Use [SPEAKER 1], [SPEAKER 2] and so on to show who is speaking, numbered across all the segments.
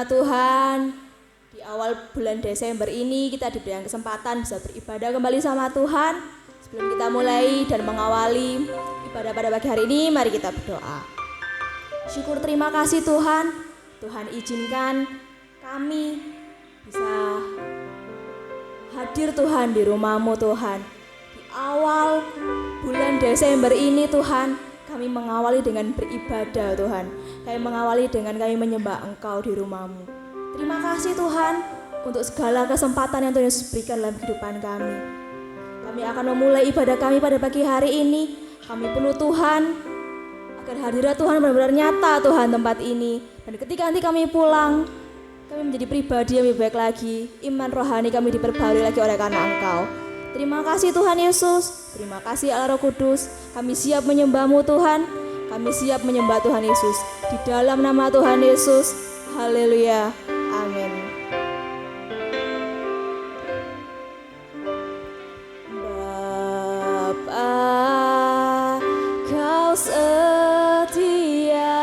[SPEAKER 1] nama Tuhan, di awal bulan Desember ini kita diberikan kesempatan bisa beribadah kembali sama Tuhan. Sebelum kita mulai dan mengawali ibadah pada pagi hari ini, mari kita berdoa. Syukur terima kasih Tuhan, Tuhan izinkan kami bisa hadir Tuhan di rumah-Mu Tuhan. Di awal bulan Desember ini Tuhan, kami mengawali dengan beribadah Tuhan. Kami mengawali dengan kami menyembah Engkau di rumah-Mu. Terima kasih Tuhan untuk segala kesempatan yang Tuhan Yesus berikan dalam kehidupan kami. Kami akan memulai ibadah kami pada pagi hari ini. Kami penuh Tuhan, agar hadirat Tuhan benar-benar nyata Tuhan tempat ini. Dan ketika nanti kami pulang, kami menjadi pribadi yang lebih baik lagi. Iman rohani kami diperbarui lagi oleh karena Engkau. Terima kasih Tuhan Yesus. Terima kasih Allah Roh Kudus. Kami siap menyembah-Mu Tuhan. Kami siap menyembah Tuhan Yesus. Di dalam nama Tuhan Yesus. Haleluya. Amin. Bapa, Kau setia.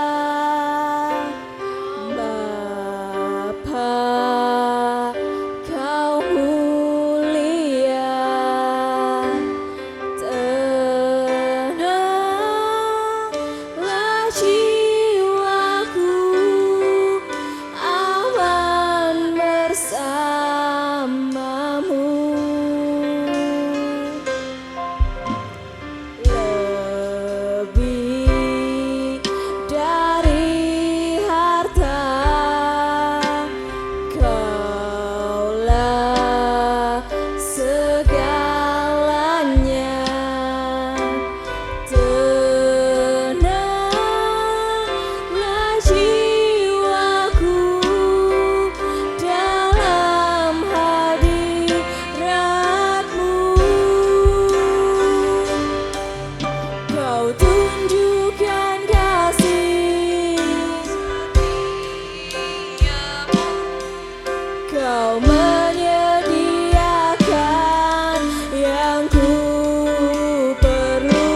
[SPEAKER 1] Bapa, Kau mulia. Tenanglah jiwaku, aman bersamamu. Lebih dari harta, Kaulah segalanya. Tenanglah jiwaku dalam hadirat-Mu. Kau tunjukkan kasih setiamu. Kau menyediakan yang ku perlu.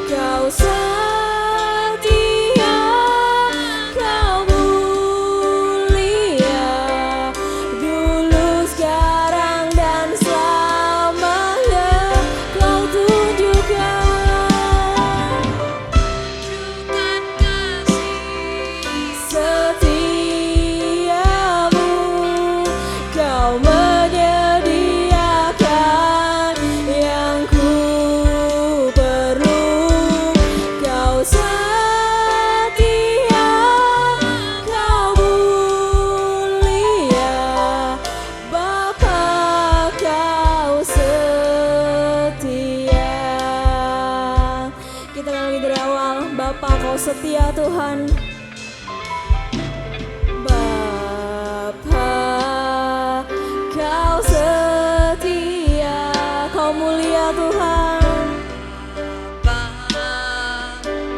[SPEAKER 1] Kau setia, Kau mulia, dulu, sekarang, dan selamanya. Kau tunjukkan kasih setiamu. Kau menyediakan yang ku perlu. Kau setia, Kau mulia, Bapa, Kau setia. Kita lagi dari awal. Bapa, Kau setia Tuhan. Bapa, Kau setia. Kau mulia Tuhan.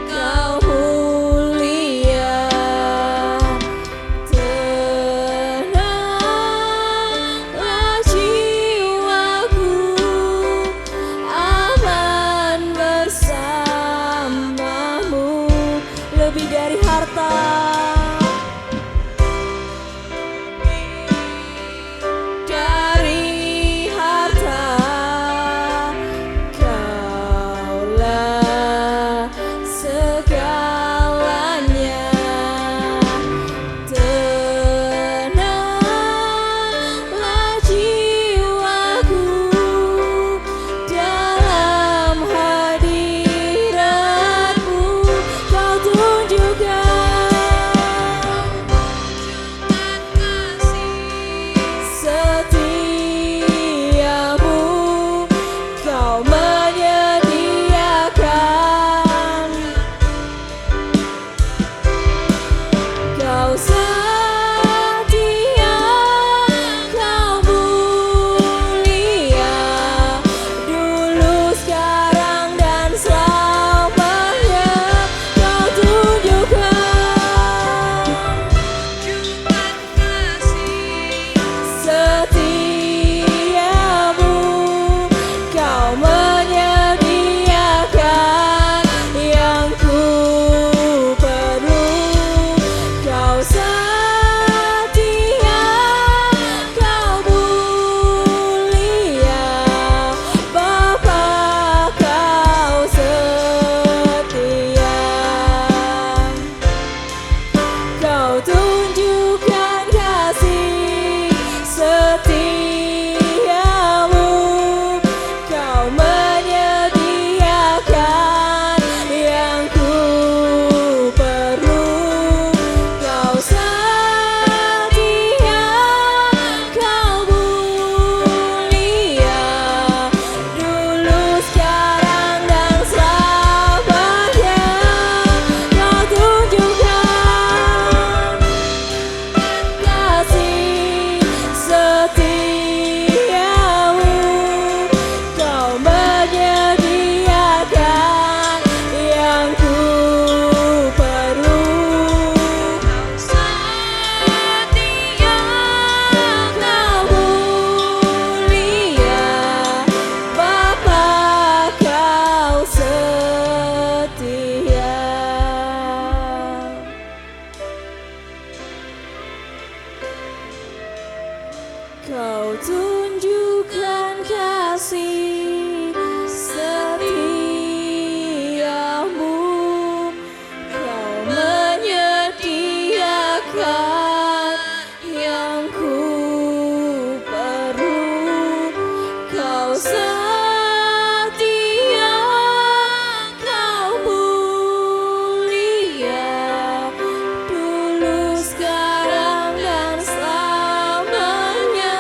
[SPEAKER 1] Kau mulia. Tenanglah jiwaku, aman bersamamu. Lebih dari Kau tunjukkan kasih setiamu, Kau menyediakan yang ku perlu, Kau setia, Kau mulia, dulu, sekarang, dan selamanya.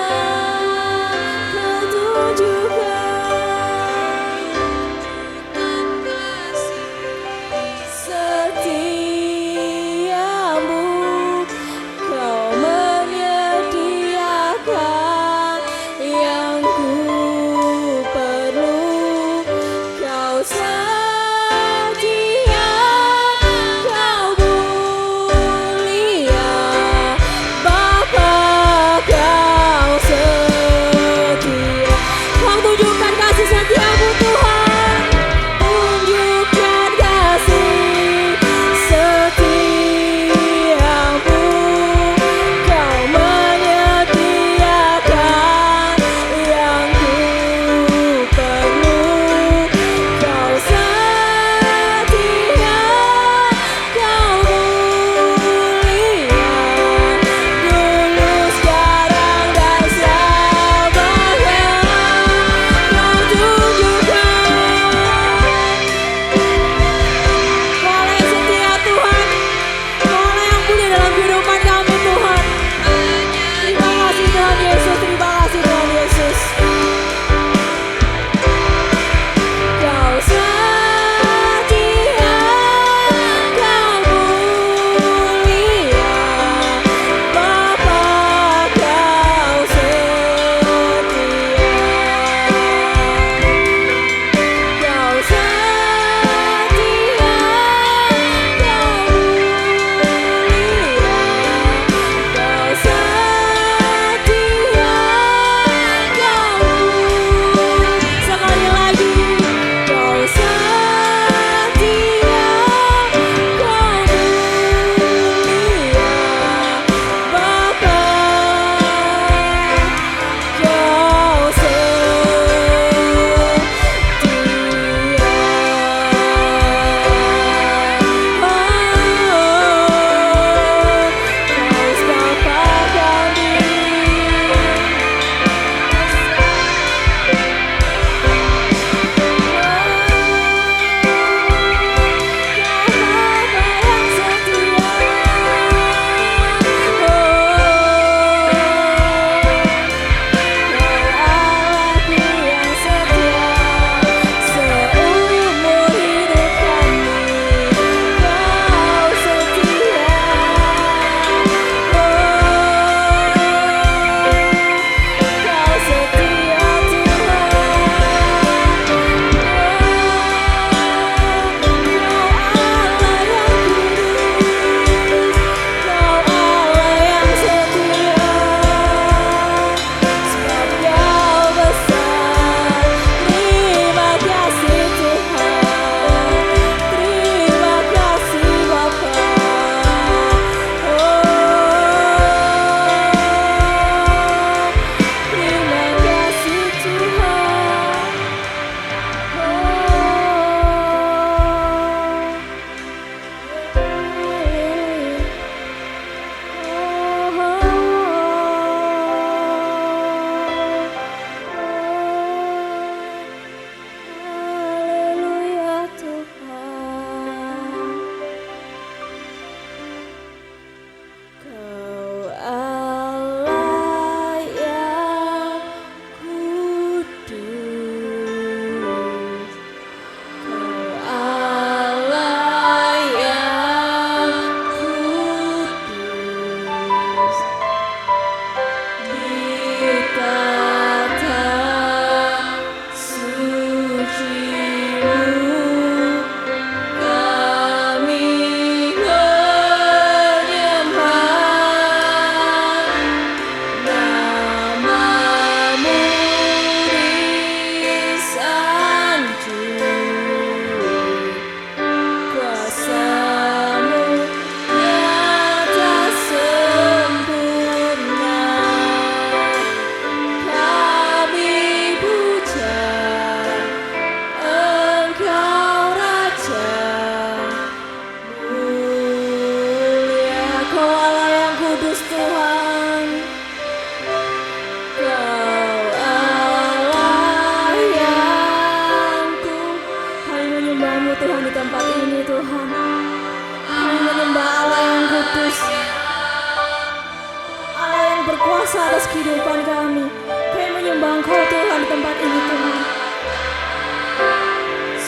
[SPEAKER 1] kuasa atas kehidupan kami. Kami menyembah Engkau Tuhan di tempat ini Tuhan.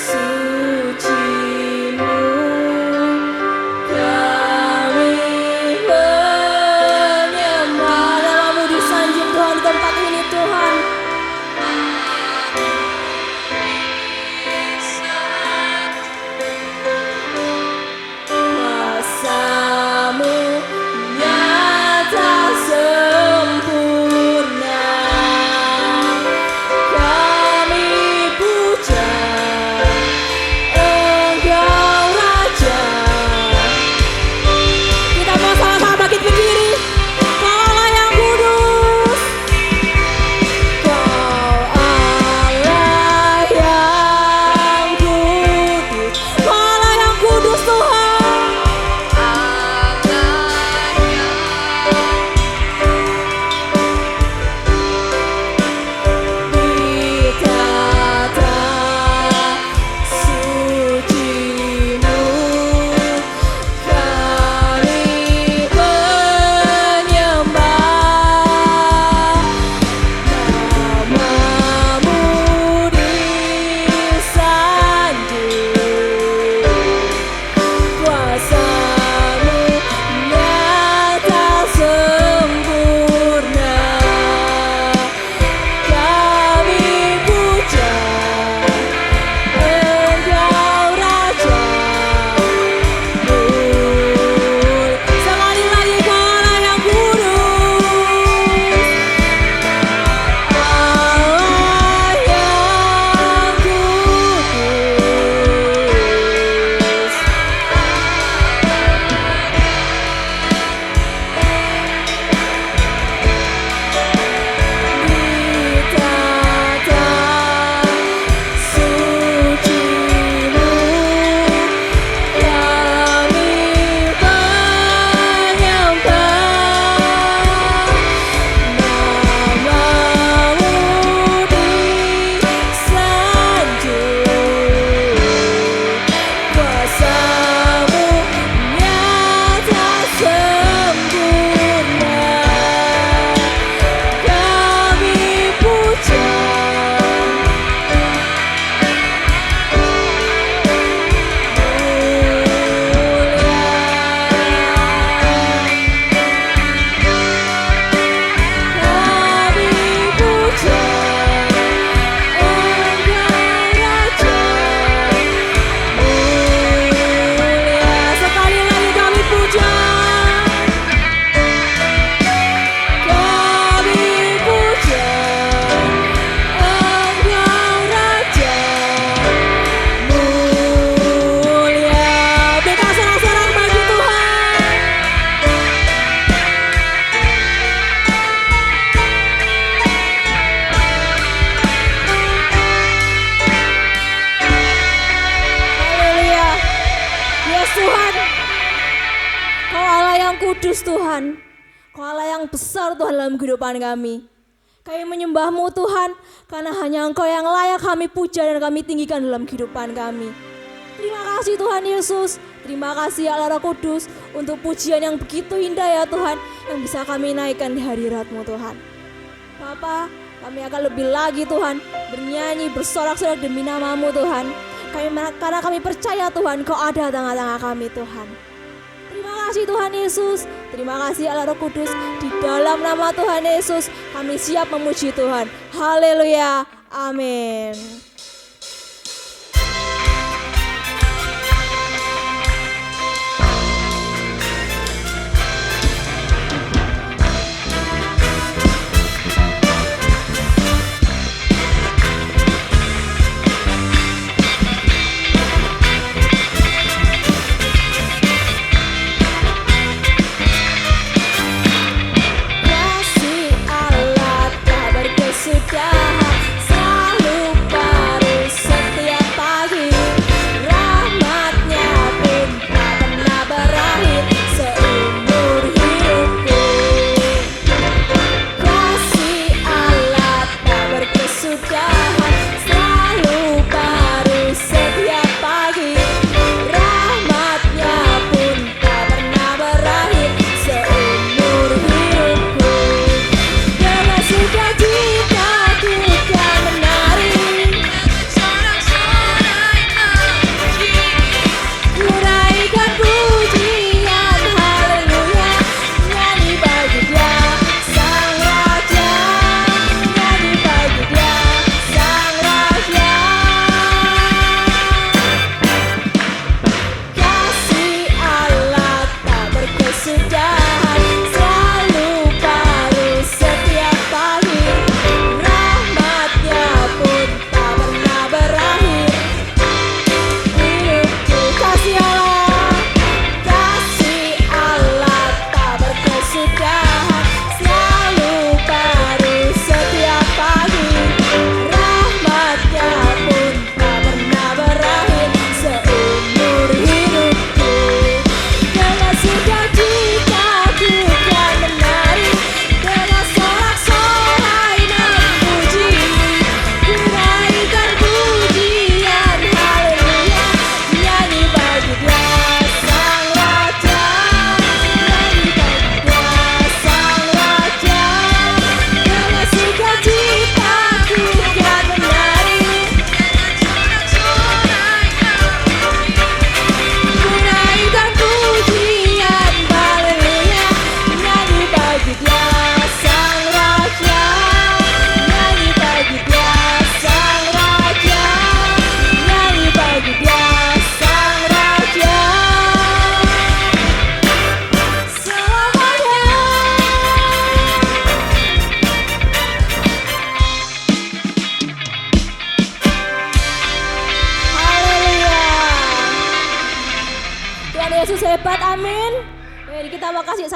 [SPEAKER 1] Suci-Mu kami menyembah, nama-Mu disanjung Tuhan di tempat ini Tuhan. Kuasa-Mu nyata sempurna, kami puja Engkau Raja. Kita mau sama-sama bangkit berdiri. Kau Allah yang kudus, Kau Allah yang kudus, Kau Allah yang kudus Tuhan. Tuhan, Kau Allah yang kudus Tuhan, Kau Allah yang besar Tuhan dalam kehidupan kami. Kami menyembah-Mu Tuhan, karena hanya Engkau yang layak kami puja dan kami tinggikan dalam kehidupan kami. Terima kasih Tuhan Yesus, terima kasih Allah Roh Kudus untuk pujian yang begitu indah ya Tuhan, yang bisa kami naikkan di hadirat-Mu Tuhan. Bapa, kami akan lebih lagi Tuhan bernyanyi, bersorak-sorak demi nama-Mu Tuhan. Karena kami percaya Tuhan Kau ada tengah-tengah kami Tuhan. Terima kasih Tuhan Yesus, terima kasih Allah Roh Kudus. Di dalam nama Tuhan Yesus kami siap memuji Tuhan. Haleluya, amin. Kasih Allah tak berkesudahan, selalu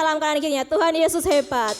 [SPEAKER 1] salam kanan kirinya. Tuhan Yesus hebat.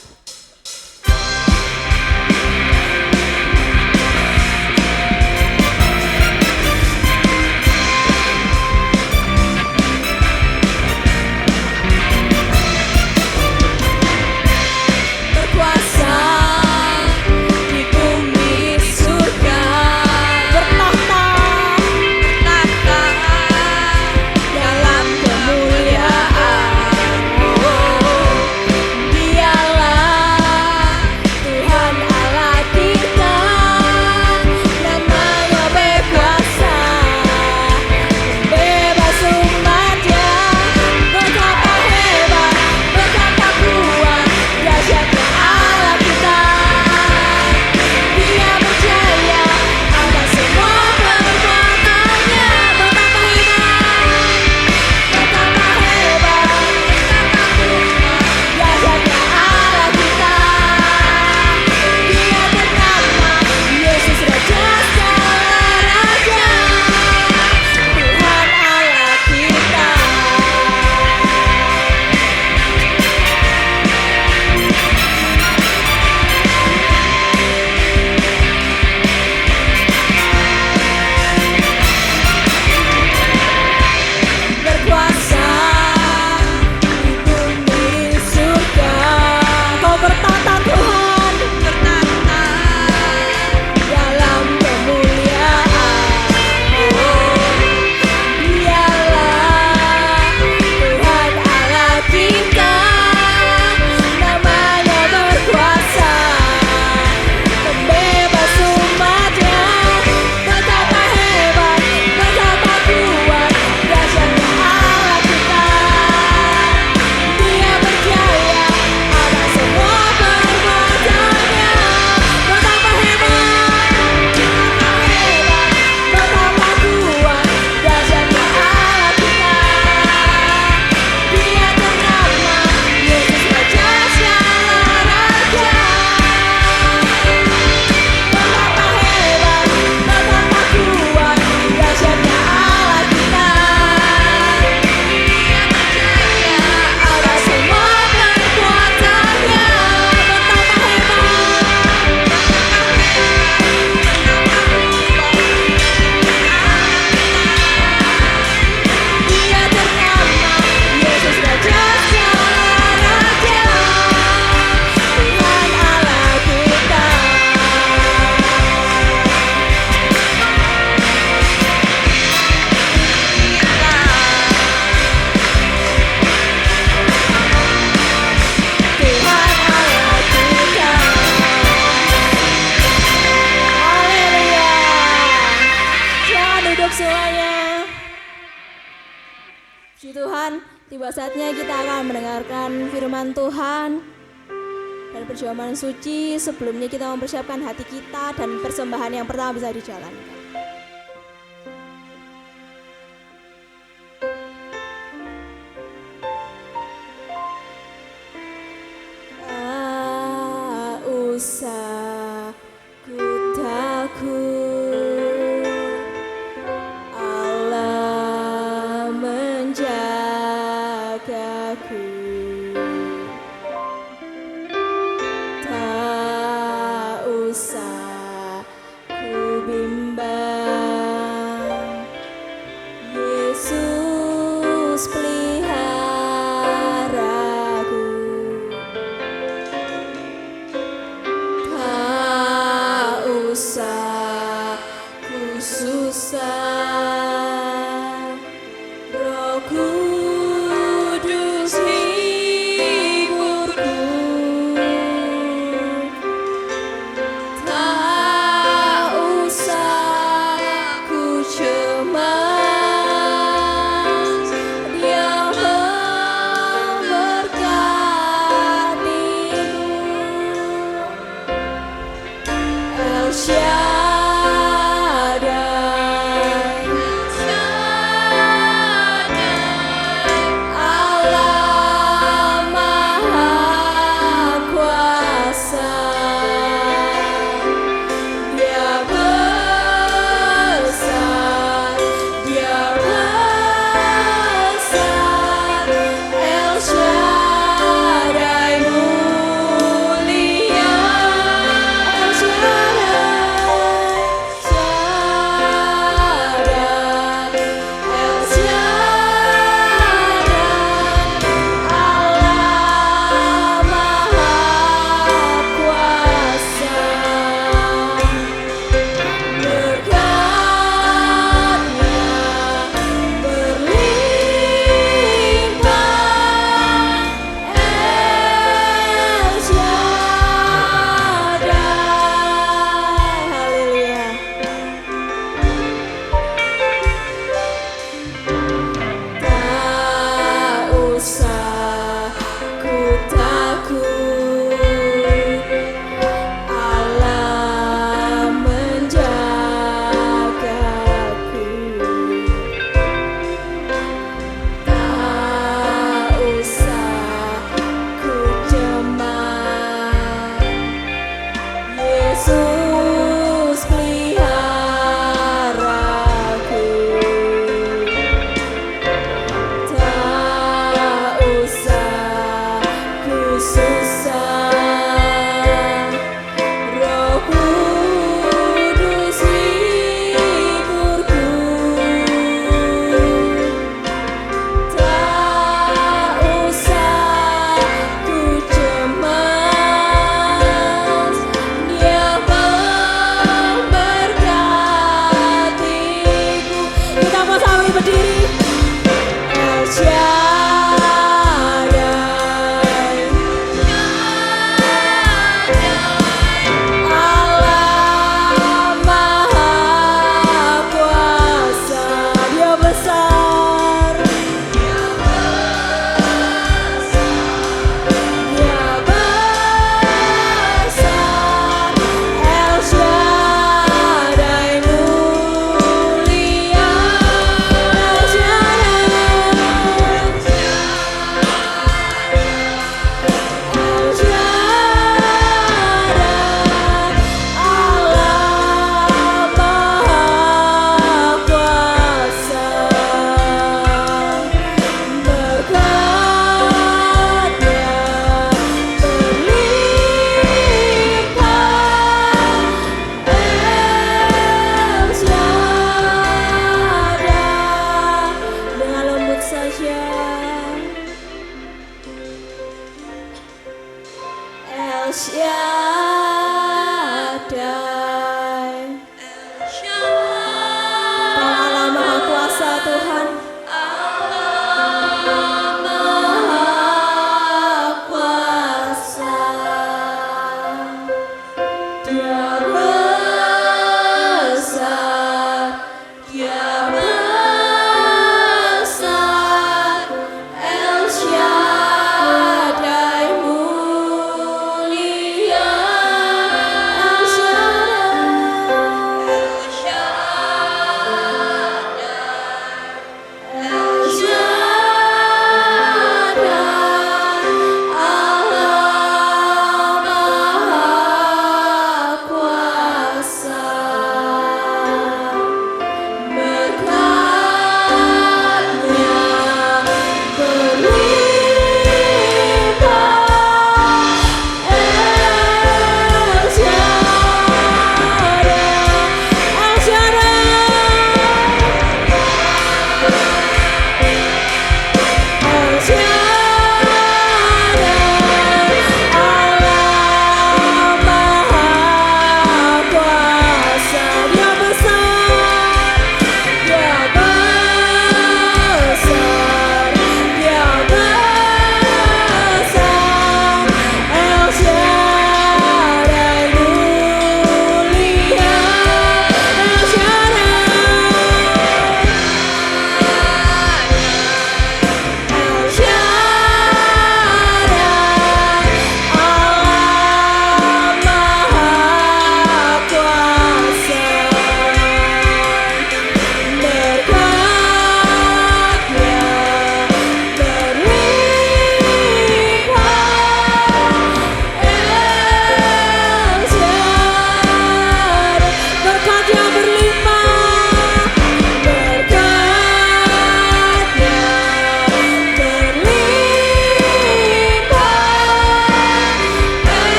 [SPEAKER 1] Semuanya, puji Tuhan, tiba saatnya kita akan mendengarkan firman Tuhan dan perjamuan suci. Sebelumnya kita mempersiapkan hati kita dan persembahan yang pertama bisa dijalankan. Tak usah ku takut, tak usah ku bimbang. Shaddai. Kau Allah Maha Kuasa Tuhan.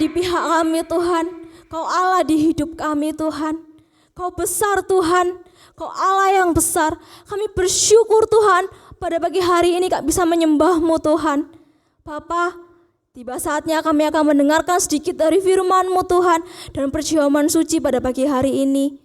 [SPEAKER 2] di pihak kami Tuhan. Kau Allah di hidup kami Tuhan. Kau besar Tuhan. Kau Allah yang besar. Kami bersyukur Tuhan pada pagi hari ini Kak bisa menyembah-Mu Tuhan. Bapa, tiba saatnya kami akan mendengarkan sedikit dari firman-Mu Tuhan dan perjamuan suci pada pagi hari ini.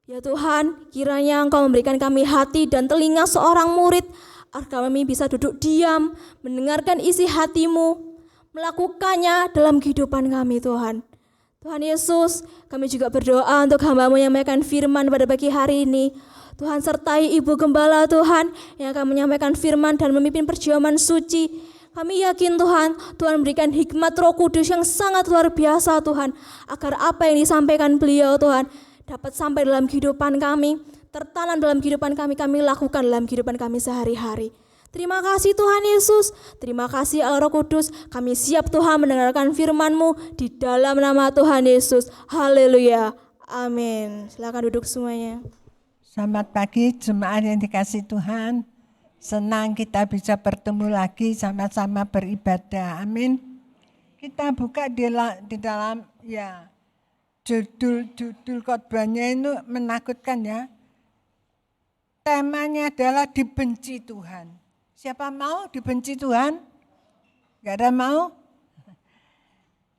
[SPEAKER 2] Ya Tuhan, kiranya Engkau memberikan kami hati dan telinga seorang murid agar kami bisa duduk diam, mendengarkan isi hati-Mu, melakukannya dalam kehidupan kami Tuhan. Tuhan Yesus, kami juga berdoa untuk hamba-Mu yang menyampaikan firman pada pagi hari ini. Tuhan sertai Ibu Gembala Tuhan yang akan menyampaikan firman dan memimpin perjamuan suci. Kami yakin Tuhan, Tuhan berikan hikmat Roh Kudus yang sangat luar biasa Tuhan, agar apa yang disampaikan beliau Tuhan dapat sampai dalam kehidupan kami, tertanam dalam kehidupan kami lakukan dalam kehidupan kami sehari-hari. Terima kasih Tuhan Yesus, terima kasih Allah Roh Kudus, kami siap Tuhan mendengarkan firman-Mu di dalam nama Tuhan Yesus. Haleluya, amin. Silakan duduk semuanya.
[SPEAKER 3] Selamat pagi jemaat yang dikasih Tuhan. Senang kita bisa bertemu lagi sama-sama beribadah. Amin. Kita buka di dalam ya judul khotbahnya itu menakutkan ya. Temanya adalah dibenci Tuhan. Siapa mau dibenci Tuhan? Gak ada mau?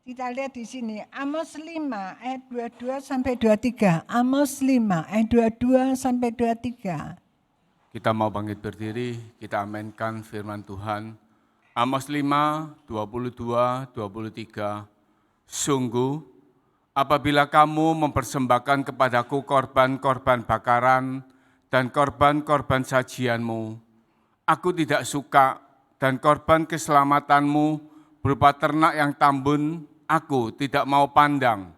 [SPEAKER 3] Kita lihat di sini, Amos 5 ayat 22 sampai 23. Amos 5 ayat 22 sampai 23.
[SPEAKER 4] Kita mau bangkit berdiri, kita amenkan firman Tuhan. Amos 5, 22, 23. Sungguh, apabila kamu mempersembahkan kepadaku korban-korban bakaran dan korban-korban sajianmu, aku tidak suka, dan korban keselamatanmu berupa ternak yang tambun, aku tidak mau pandang.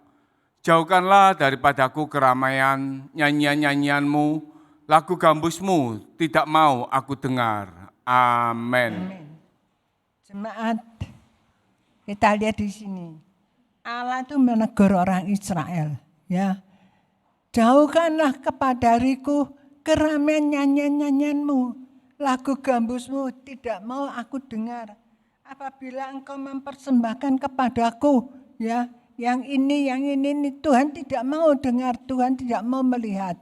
[SPEAKER 4] Jauhkanlah daripadaku keramaian, nyanyian-nyanyianmu, lagu gambusmu tidak mau aku dengar. Amin.
[SPEAKER 3] Amin. Jemaat, kita lihat di sini. Allah itu menegur orang Israel, ya. Jauhkanlah kepadariku keramaian nyanyian-nyanyianmu, lagu gambusmu tidak mau aku dengar. Apabila engkau mempersembahkan kepadaku, ya, yang ini, Tuhan tidak mau dengar, Tuhan tidak mau melihat.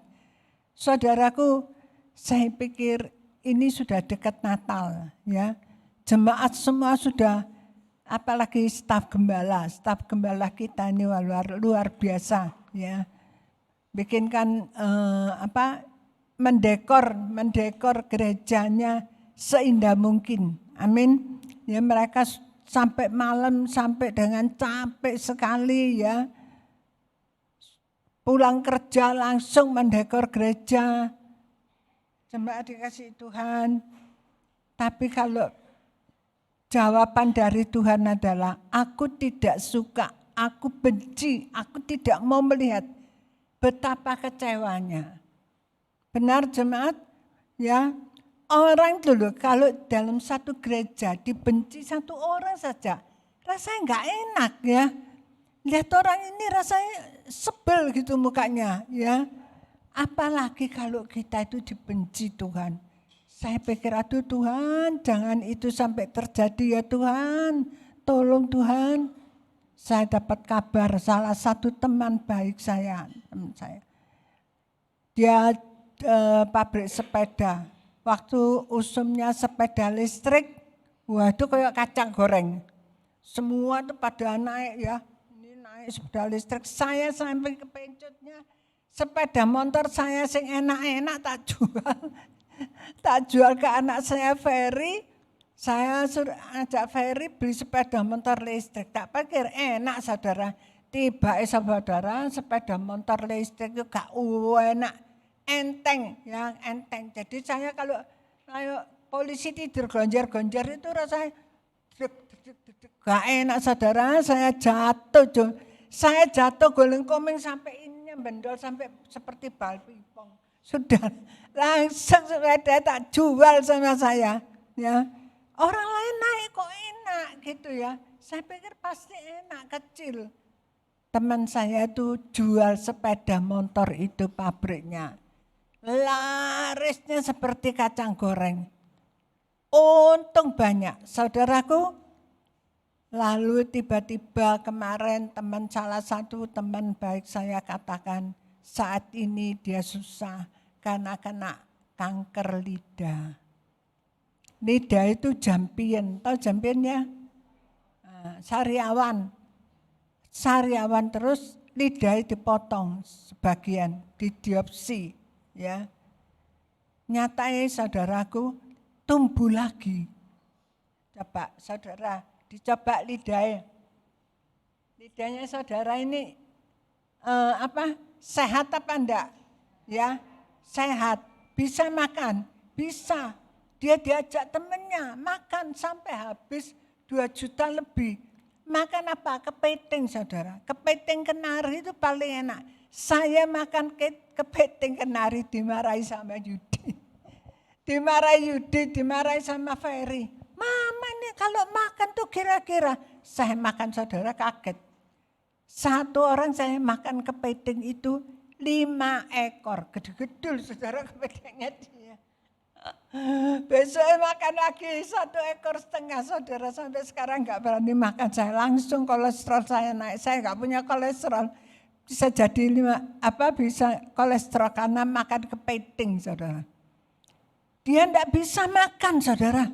[SPEAKER 3] Saudaraku, saya pikir ini sudah dekat Natal, ya. Jemaat semua sudah, apalagi staf gembala kita ini luar biasa, ya. Bikinkan mendekor gerejanya seindah mungkin. Amin. Ya, mereka sampai malam, sampai dengan capek sekali, ya. Pulang kerja langsung mendekor gereja. Jemaat dikasih Tuhan. Tapi kalau jawaban dari Tuhan adalah, aku tidak suka, aku benci, aku tidak mau melihat, betapa kecewanya. Benar jemaat? Ya, orang dulu kalau dalam satu gereja dibenci satu orang saja, rasanya enggak enak, ya. Lihat orang ini rasanya sebel gitu mukanya, ya. Apalagi kalau kita itu dibenci Tuhan. Saya pikir, aduh Tuhan, jangan itu sampai terjadi ya Tuhan. Tolong Tuhan. Saya dapat kabar salah satu teman baik saya, dia pabrik sepeda. Waktu usumnya sepeda listrik, wah itu kayak kacang goreng. Semua itu pada naik, ya. Ini naik sepeda listrik. Saya sampai kepencutnya sepeda motor saya sing enak-enak tak jual. Tak jual ke anak saya Ferry. Saya suruh ajak Ferry beli sepeda motor listrik. Tak pikir enak saudara. Tiba saudara sepeda motor listrik itu gak enak. Enteng, ya enteng. Jadi saya kalau polisi tidur gonjar-gonjar itu rasanya gak enak saudara. Saya jatuh. Saya jatuh goleng komeng sampai ininya bendol sampai seperti bal pingpong. Sudah langsung sepeda tak jual sama saya, ya. Orang lain naik kok enak gitu, ya. Saya pikir pasti enak, kecil. Teman saya itu jual sepeda motor itu pabriknya. Larisnya seperti kacang goreng. Untung banyak, saudaraku. Lalu tiba-tiba kemarin salah satu teman baik saya katakan, saat ini dia susah karena kena kanker lidah. Lidah itu jampian, tahu jampiannya? Sariawan. Sariawan terus lidah dipotong sebagian, dibiopsi, ya. Nyatanya saudaraku tumbuh lagi. Coba saudara, dicoba lidahnya. Lidahnya saudara ini sehat apa enggak? Ya, sehat. Bisa makan, bisa. Dia diajak temennya makan sampai habis 2 juta lebih. Makan apa? Kepiting saudara. Kepiting kenari itu paling enak. Saya makan kepiting kenari dimarahi sama Yudi. Dimarahi Yudi, dimarahi sama Ferry. Mama ini kalau makan tuh kira-kira. Saya makan saudara kaget. Satu orang saya makan kepiting itu 5 ekor. Gede-gede saudara kepitingnya dia. Besok makan lagi 1,5 ekor saudara. Sampai sekarang gak berani makan. Saya langsung kolesterol saya naik. Saya gak punya kolesterol. Bisa jadi bisa kolesterol karena makan kepiting saudara. Dia gak bisa makan saudara.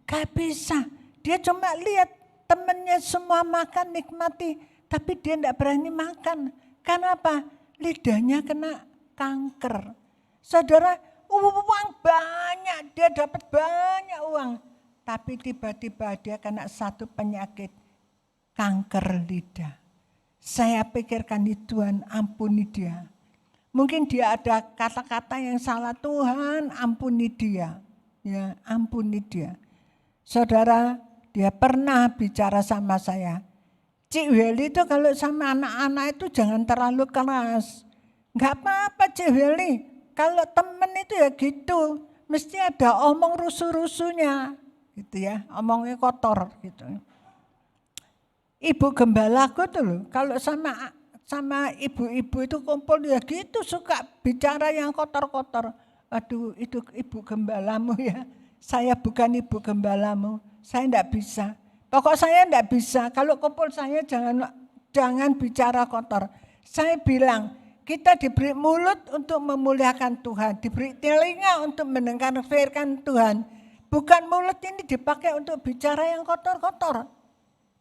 [SPEAKER 3] Gak bisa. Dia cuma lihat temennya semua makan nikmati. Tapi dia gak berani makan. Kenapa? Lidahnya kena kanker. Saudara, uang banyak, dia dapat banyak uang. Tapi tiba-tiba dia kena satu penyakit, kanker lidah. Saya pikirkan Tuhan ampuni dia. Mungkin dia ada kata-kata yang salah, Tuhan ampuni dia. Ya, ampuni dia. Saudara, dia pernah bicara sama saya. Cik Weli itu kalau sama anak-anak itu jangan terlalu keras. Enggak apa-apa Cik Weli. Kalau temen itu ya gitu. mesti ada omong rusuh-rusuhnya gitu ya, omongnya kotor gitu. Ibu gembalaku tuh loh, kalau sama ibu-ibu itu kumpul ya gitu, suka bicara yang kotor-kotor. Aduh, itu ibu gembalamu ya. Saya bukan ibu gembalamu, saya enggak bisa. Pokok saya enggak bisa, kalau kumpul saya jangan bicara kotor. Saya bilang, kita diberi mulut untuk memuliakan Tuhan, diberi telinga untuk mendengar firman Tuhan. Bukan mulut ini dipakai untuk bicara yang kotor-kotor.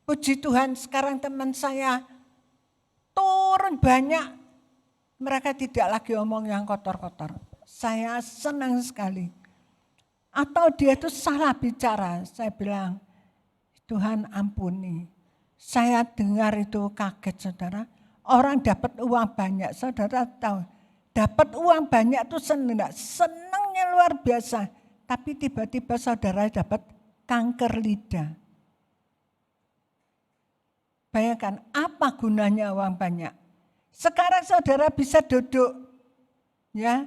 [SPEAKER 3] Puji Tuhan, sekarang teman saya turun banyak, mereka tidak lagi omong yang kotor-kotor. Saya senang sekali. Atau dia itu salah bicara, saya bilang, Tuhan ampuni. Saya dengar itu kaget saudara, orang dapat uang banyak, saudara tahu. Dapat uang banyak itu senangnya luar biasa. Tapi tiba-tiba saudara dapat kanker lidah. Bayangkan apa gunanya uang banyak. Sekarang saudara bisa duduk, ya.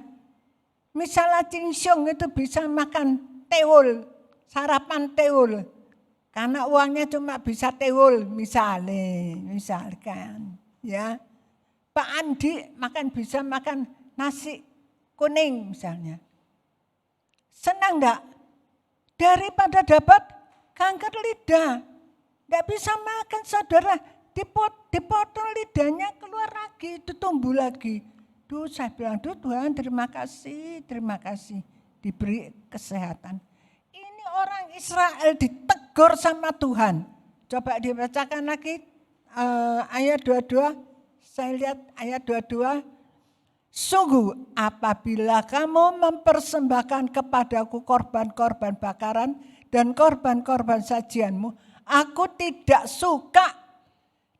[SPEAKER 3] Misalnya cingsung itu bisa makan teul, sarapan teul. Karena uangnya cuma bisa teul, misalkan, ya. Pak Andi bisa makan nasi kuning misalnya. Senang enggak? Daripada dapat kanker lidah. Enggak bisa makan saudara, dipotong lidahnya keluar lagi, itu tumbuh lagi. Duh, saya bilang, Tuhan terima kasih diberi kesehatan. Ini orang Israel ditegur sama Tuhan. Coba dibacakan lagi ayat 22, saya lihat ayat 22. Sungguh apabila kamu mempersembahkan kepadaku korban-korban bakaran dan korban-korban sajianmu, aku tidak suka.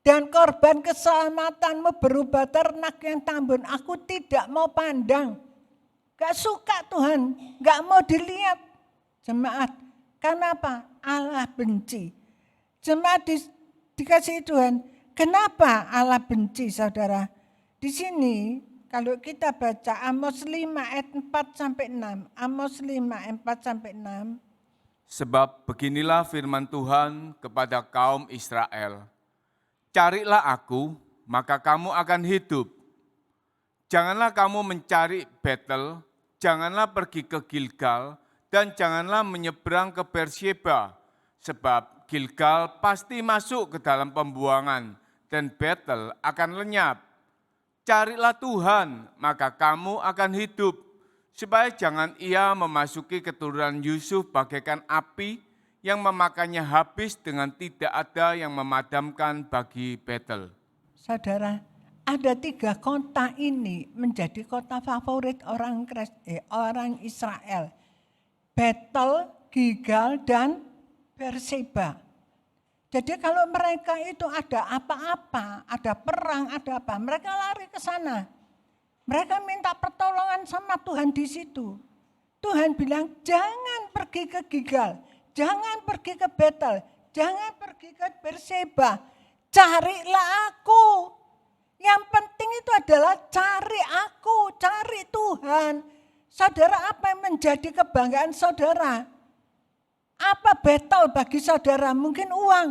[SPEAKER 3] Dan korban keselamatanmu berupa ternak yang tambun, aku tidak mau pandang. Gak suka Tuhan, gak mau dilihat. Jemaat, kenapa? Allah benci. Jemaat dikasih Tuhan, kenapa Allah benci saudara? Di sini kalau kita baca Amos 5 ayat 4-6, Amos 5 ayat 4-6.
[SPEAKER 4] Sebab beginilah firman Tuhan kepada kaum Israel. Carilah aku, maka kamu akan hidup. Janganlah kamu mencari Betel, janganlah pergi ke Gilgal, dan janganlah menyeberang ke Beersheba. Sebab Gilgal pasti masuk ke dalam pembuangan, dan Betel akan lenyap. Carilah Tuhan, maka kamu akan hidup. Supaya jangan ia memasuki keturunan Yusuf bagaikan api, yang memakannya habis dengan tidak ada yang memadamkan bagi Betel.
[SPEAKER 3] Saudara, ada 3 kota ini menjadi kota favorit orang Israel. Betel, Gilgal, dan Beersheba. Jadi kalau mereka itu ada apa-apa, ada perang, ada apa, mereka lari ke sana. Mereka minta pertolongan sama Tuhan di situ. Tuhan bilang, jangan pergi ke Gilgal. Jangan pergi ke Betel, jangan pergi ke Beersheba, carilah aku. Yang penting itu adalah cari aku, cari Tuhan. Saudara, apa yang menjadi kebanggaan saudara? Apa Betel bagi saudara? Mungkin uang.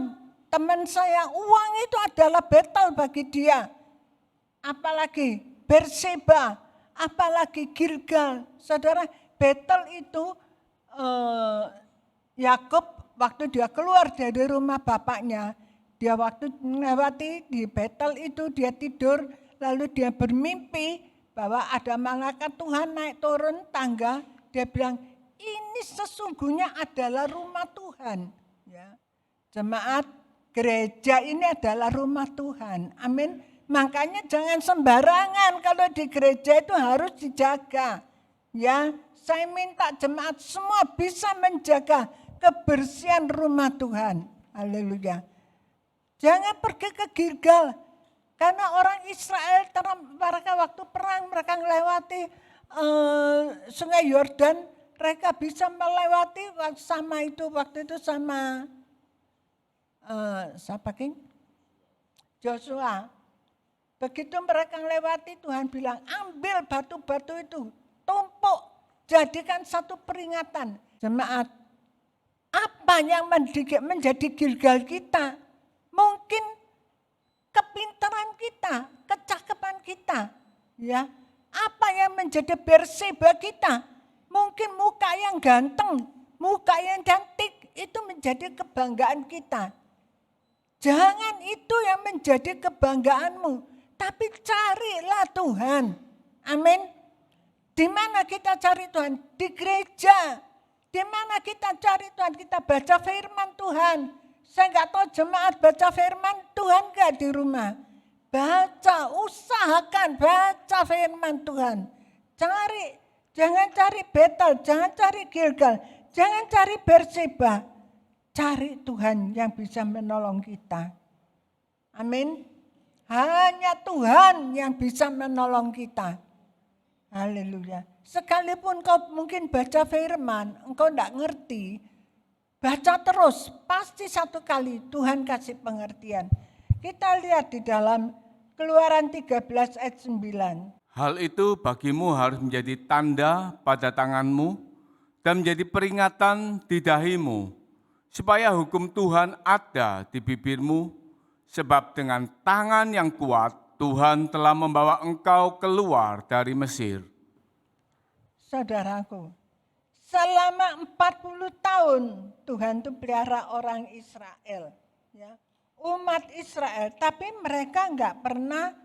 [SPEAKER 3] Teman saya, uang itu adalah Betel bagi dia. Apalagi Beersheba, apalagi Gilgal. Saudara, Betel itu Yakub waktu dia keluar dari rumah bapaknya, dia waktu melewati di Betel itu dia tidur, lalu dia bermimpi bahwa ada malaikat Tuhan naik turun tangga, dia bilang ini sesungguhnya adalah rumah Tuhan. Ya. Jemaat gereja ini adalah rumah Tuhan, amin. Makanya jangan sembarangan kalau di gereja itu harus dijaga. Ya, saya minta jemaat semua bisa menjaga kebersihan rumah Tuhan. Haleluya. Jangan pergi ke Gilgal. Karena orang Israel mereka waktu perang mereka melewati sungai Yordan, mereka bisa melewati waktu itu sama siapa King? Joshua. Begitu mereka melewati, Tuhan bilang ambil batu-batu itu, tumpuk jadikan satu peringatan. Jemaat, apa yang menjadi Gilgal kita? Mungkin kepintaran kita, kecakapan kita. Ya, apa yang menjadi Berseba kita? Mungkin muka yang ganteng, muka yang cantik, itu menjadi kebanggaan kita. Jangan itu yang menjadi kebanggaanmu, tapi carilah Tuhan. Amin. Di mana kita cari Tuhan? Di gereja. Di mana kita cari Tuhan? Kita baca firman Tuhan. Saya nggak tahu jemaat baca firman Tuhan nggak di rumah. Baca, usahakan baca firman Tuhan. Jangan cari Betel, jangan cari Gilgal, jangan cari Berseba. Cari Tuhan yang bisa menolong kita. Amin. Hanya Tuhan yang bisa menolong kita. Haleluya. Sekalipun kau mungkin baca firman, engkau tidak ngerti, baca terus, pasti satu kali Tuhan kasih pengertian. Kita lihat di dalam Keluaran 13 ayat 9.
[SPEAKER 4] Hal itu bagimu harus menjadi tanda pada tanganmu dan menjadi peringatan di dahimu, supaya hukum Tuhan ada di bibirmu, sebab dengan tangan yang kuat Tuhan telah membawa engkau keluar dari Mesir.
[SPEAKER 3] Saudaraku, selama 40 tahun Tuhan itu pelihara orang Israel. Ya, umat Israel, tapi mereka enggak pernah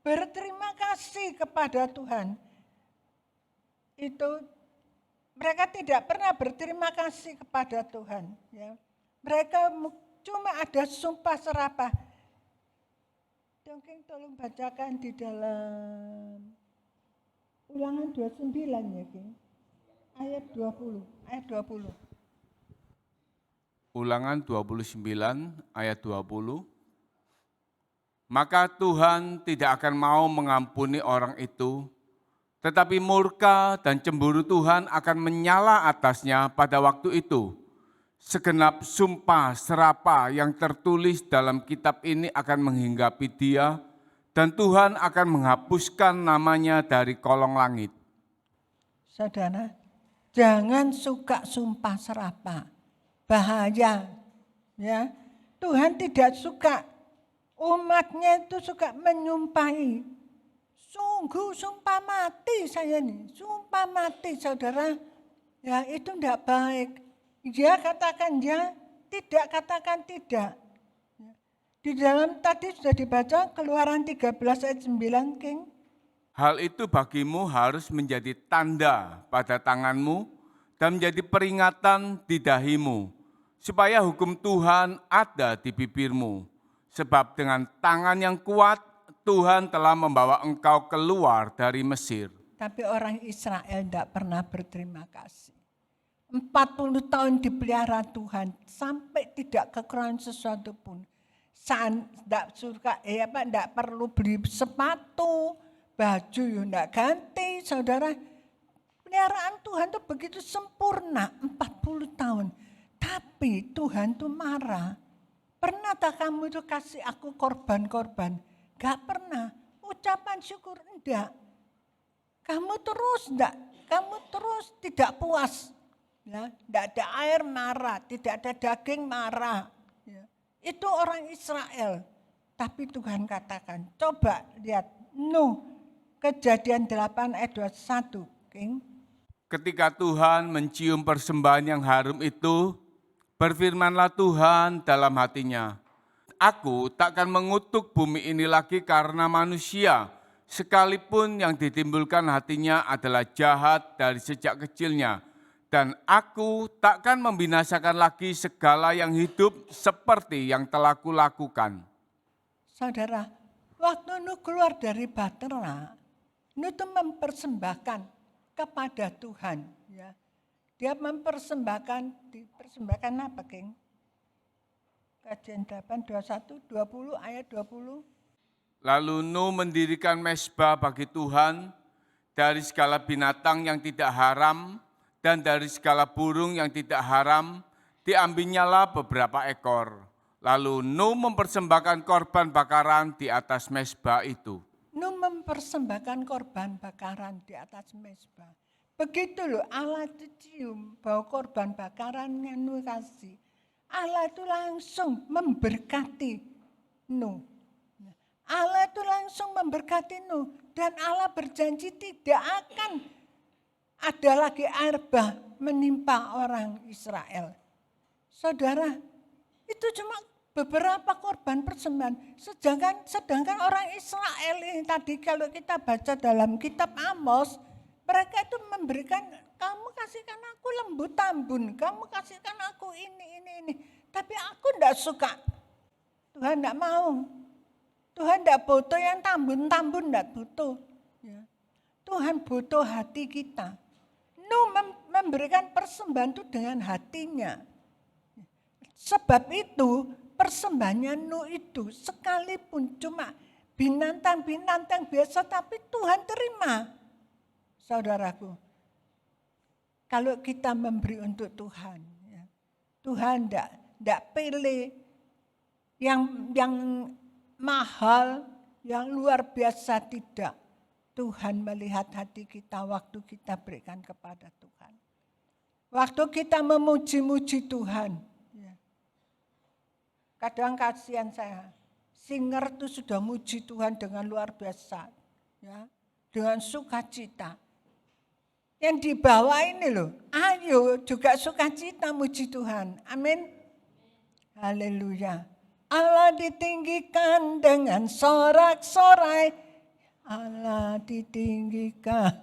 [SPEAKER 3] berterima kasih kepada Tuhan. Mereka tidak pernah berterima kasih kepada Tuhan. Ya. Mereka cuma ada sumpah serapah. Mungkin tolong bacakan di dalam Ulangan 29 ya, King. Ayat 20.
[SPEAKER 4] Ulangan 29 ayat 20. Maka Tuhan tidak akan mau mengampuni orang itu, tetapi murka dan cemburu Tuhan akan menyala atasnya pada waktu itu. Segenap sumpah serapah yang tertulis dalam kitab ini akan menghinggapi dia, dan Tuhan akan menghapuskan namanya dari kolong langit.
[SPEAKER 3] Saudara, jangan suka sumpah serapah. Bahaya. Ya. Tuhan tidak suka umatnya itu suka menyumpahi. Sungguh sumpah mati saya nih. Sumpah mati saudara. Ya itu tidak baik. Ya katakan ya, tidak katakan tidak. Di dalam tadi sudah dibaca Keluaran 13 ayat 9, King.
[SPEAKER 4] Hal itu bagimu harus menjadi tanda pada tanganmu dan menjadi peringatan di dahimu, supaya hukum Tuhan ada di bibirmu. Sebab dengan tangan yang kuat Tuhan telah membawa engkau keluar dari Mesir.
[SPEAKER 3] Tapi orang Israel tidak pernah berterima kasih. 40 tahun dipelihara Tuhan sampai tidak kekurangan sesuatu pun. Tidak perlu beli sepatu, baju ya tidak ganti, saudara. Peliharaan Tuhan itu begitu sempurna 40 tahun. Tapi Tuhan itu marah. Pernah tak kamu itu kasih aku korban-korban? Gak pernah. Ucapan syukur enggak. Kamu terus tidak puas. Ya, tidak ada air marah, tidak ada daging marah. Ya. Itu orang Israel. Tapi Tuhan katakan, coba lihat Nuh, Kejadian 8 ayat 21. King.
[SPEAKER 4] Ketika Tuhan mencium persembahan yang harum itu, berfirmanlah Tuhan dalam hatinya, aku takkan mengutuk bumi ini lagi karena manusia, sekalipun yang ditimbulkan hatinya adalah jahat dari sejak kecilnya. Dan aku takkan membinasakan lagi segala yang hidup seperti yang telah kulakukan.
[SPEAKER 3] Saudara, waktu Nuh keluar dari Bahtera, Nuh itu mempersembahkan kepada Tuhan. Ya. Dia dipersembahkan apa, King? Kejadian 8, 21, 20, ayat 20.
[SPEAKER 4] Lalu Nuh mendirikan mezbah bagi Tuhan dari segala binatang yang tidak haram, dan dari segala burung yang tidak haram, diambilnyalah beberapa ekor. Lalu Nuh mempersembahkan korban bakaran di atas mezbah itu.
[SPEAKER 3] Nuh mempersembahkan korban bakaran di atas mezbah. Begitu loh, Allah itu cium bau korban bakarannya Nuh kasih. Allah itu langsung memberkati Nuh. Allah itu langsung memberkati Nuh. Dan Allah berjanji tidak akan ada lagi air bah menimpa orang Israel. Saudara, itu cuma beberapa korban persembahan. Sedangkan orang Israel ini tadi kalau kita baca dalam kitab Amos, mereka itu memberikan, kamu kasihkan aku lembu tambun, kamu kasihkan aku ini. Tapi aku enggak suka. Tuhan enggak mau. Tuhan enggak butuh yang tambun-tambun, enggak butuh. Ya. Tuhan butuh hati kita. Nuh memberikan persembahan itu dengan hatinya. Sebab itu persembahannya Nuh itu sekalipun cuma binatang-binatang biasa, tapi Tuhan terima. Saudaraku, kalau kita memberi untuk Tuhan, ya, Tuhan tidak pilih yang mahal, yang luar biasa, tidak. Tuhan melihat hati kita waktu kita berikan kepada Tuhan. Waktu kita memuji-muji Tuhan. Ya. Kadang kasihan saya, singer itu sudah muji Tuhan dengan luar biasa. Ya, dengan sukacita. Yang di bawah ini loh, ayo juga sukacita muji Tuhan. Amin. Haleluya. Allah ditinggikan dengan sorak-sorai. Allah ditinggikan.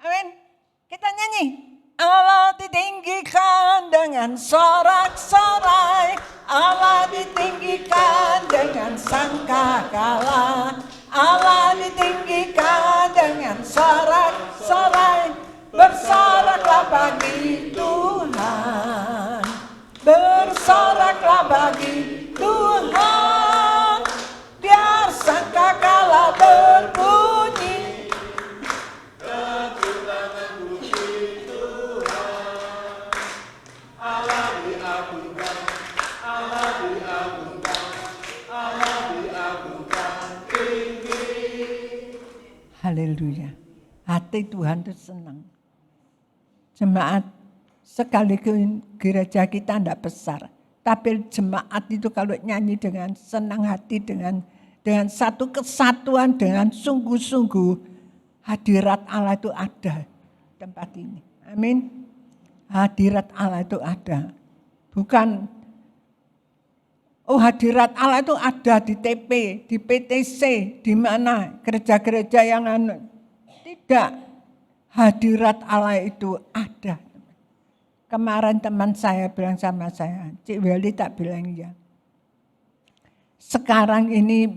[SPEAKER 3] Amin. Kita nyanyi. Allah ditinggikan dengan sorak-sorai. Allah ditinggikan dengan sangkakala. Allah ditinggikan dengan sorak-sorai. Bersoraklah bagi Tuhan. Bersoraklah bagi Tuhan. Biar sangkakala berbunyi. Tepuk tangan puji Tuhan. Allah diagungkan. Allah diagungkan. Allah diagungkan. Haleluya. Hati Tuhan itu senang. Jemaat, sekalipun gereja kita tidak besar, tapi jemaat itu kalau nyanyi dengan senang hati, dengan satu kesatuan, dengan sungguh-sungguh, hadirat Allah itu ada di tempat ini. Amin. Hadirat Allah itu ada. Bukan, hadirat Allah itu ada di TP, di PTC, di mana gereja-gereja yang tidak. Hadirat Allah itu ada. Kemarin teman saya bilang sama saya, Cik Weli tak bilang ya. Sekarang ini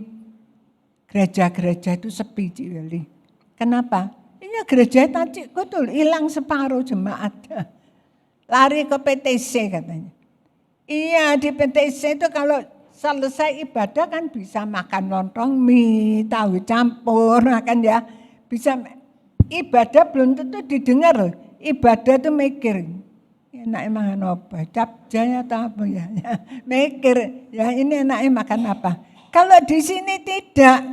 [SPEAKER 3] gereja-gereja itu sepi, Cik Weli. Kenapa? Ini gereja tadi betul hilang separuh jemaat. Lari ke PTC katanya. Iya, di PTC itu kalau selesai ibadah kan bisa makan lontong mie, tahu campur, kan ya. Bisa ibadah belum tentu didengar loh. Ibadah itu mikir. Enak makan apa? Capjaya atau apa ya? Mikir, ya ini enaknya makan apa? Kalau di sini tidak.